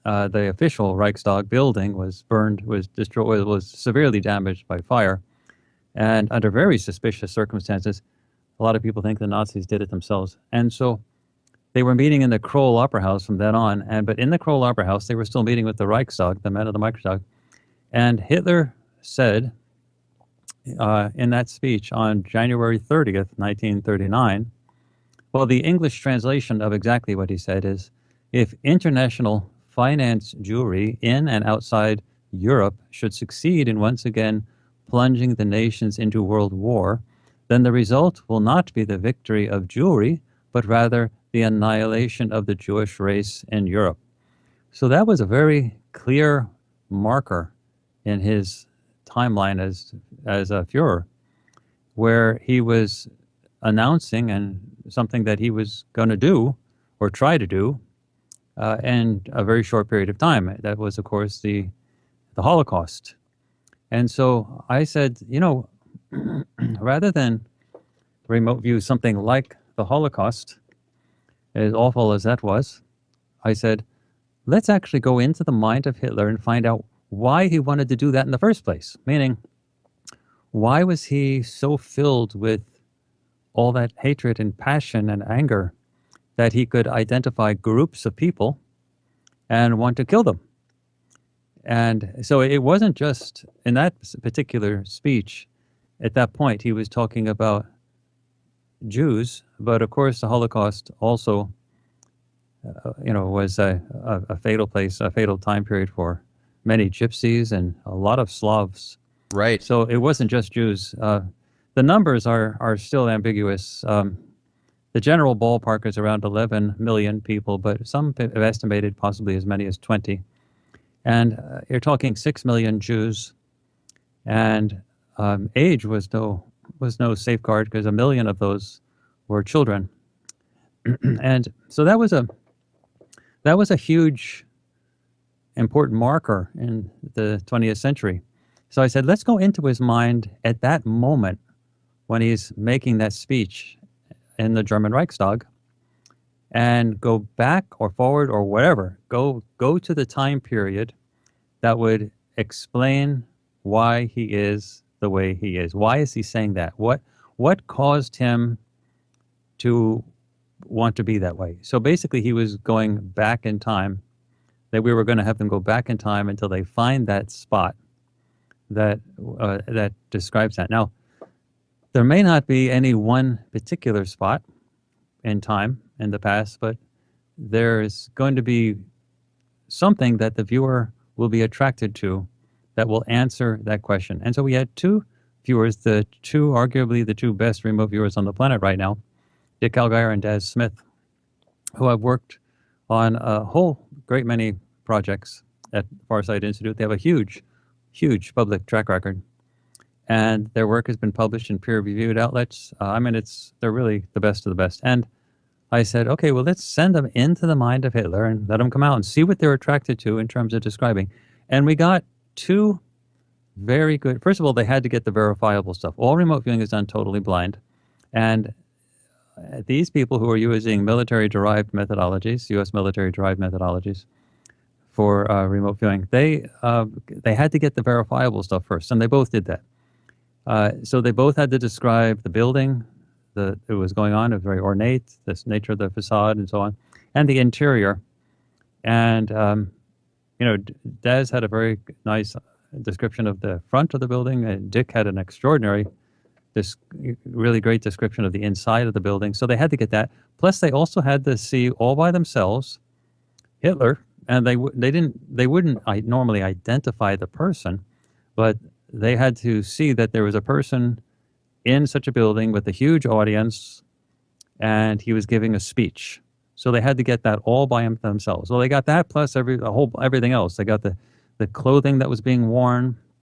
[SPEAKER 2] official Reichstag building was burned, was destroyed, was severely damaged by fire. And under very suspicious circumstances, a lot of people think the Nazis did it themselves. And so they were meeting in the Kroll Opera House from then on. But in the Kroll Opera House, they were still meeting with the Reichstag, the men of the Reichstag. And Hitler said in that speech on January 30th, 1939, well, the English translation of exactly what he said is, if international finance Jewry in and outside Europe should succeed in once again plunging the nations into world war, then the result will not be the victory of Jewry, but rather the annihilation of the Jewish race in Europe. So that was a very clear marker in his timeline as a Fuhrer, where he was announcing and something that he was going to do or try to do in a very short period of time. That was, of course, the Holocaust. And so I said, rather than remote view something like the Holocaust, as awful as that was, I said, let's actually go into the mind of Hitler and find out why he wanted to do that in the first place. Meaning, why was he so filled with all that hatred and passion and anger that he could identify groups of people and want to kill them? And so it wasn't just in that particular speech. At that point, he was talking about Jews, but of course the Holocaust also, was a fatal place, a fatal time period for many gypsies and a lot of Slavs.
[SPEAKER 1] Right.
[SPEAKER 2] So it wasn't just Jews. The numbers are still ambiguous. The general ballpark is around 11 million people, but some have estimated possibly as many as 20. And you're talking 6 million Jews, and age was no safeguard, because 1 million of those were children. And so that was a huge, important marker in the 20th century. So I said, let's go into his mind at that moment when he's making that speech in the German Reichstag, and go back or forward or whatever. Go to the time period that would explain why he is the way he is. Why is he saying that? What caused him to want to be that way? So basically, he was going back in time, that we were going to have them go back in time until they find that spot that describes that. Now, there may not be any one particular spot in time in the past, but there's going to be something that the viewer will be attracted to that will answer that question. And so we had two viewers, arguably the two best remote viewers on the planet right now, Dick Allgire and Daz Smith, who have worked on a whole great many projects at Farsight Institute. They have a huge, huge public track record, and their work has been published in peer-reviewed outlets. They're really the best of the best. And I said, okay, well, let's send them into the mind of Hitler and let them come out and see what they're attracted to in terms of describing. And we got two very good. First of all, they had to get the verifiable stuff. All remote viewing is done totally blind. And these people who are using military-derived methodologies, U.S. military-derived methodologies for remote viewing, they had to get the verifiable stuff first, and they both did that. So they both had to describe the building, it was going on. It was very ornate, this nature of the facade and so on, and the interior. And Des had a very nice description of the front of the building, and Dick had an extraordinary, this really great description of the inside of the building. So they had to get that. Plus, they also had to see all by themselves Hitler, and they wouldn't normally identify the person, but they had to see that there was a person in such a building with a huge audience, and he was giving a speech. So they had to get that all by themselves. Well, they got that plus everything else. They got the clothing that was being worn,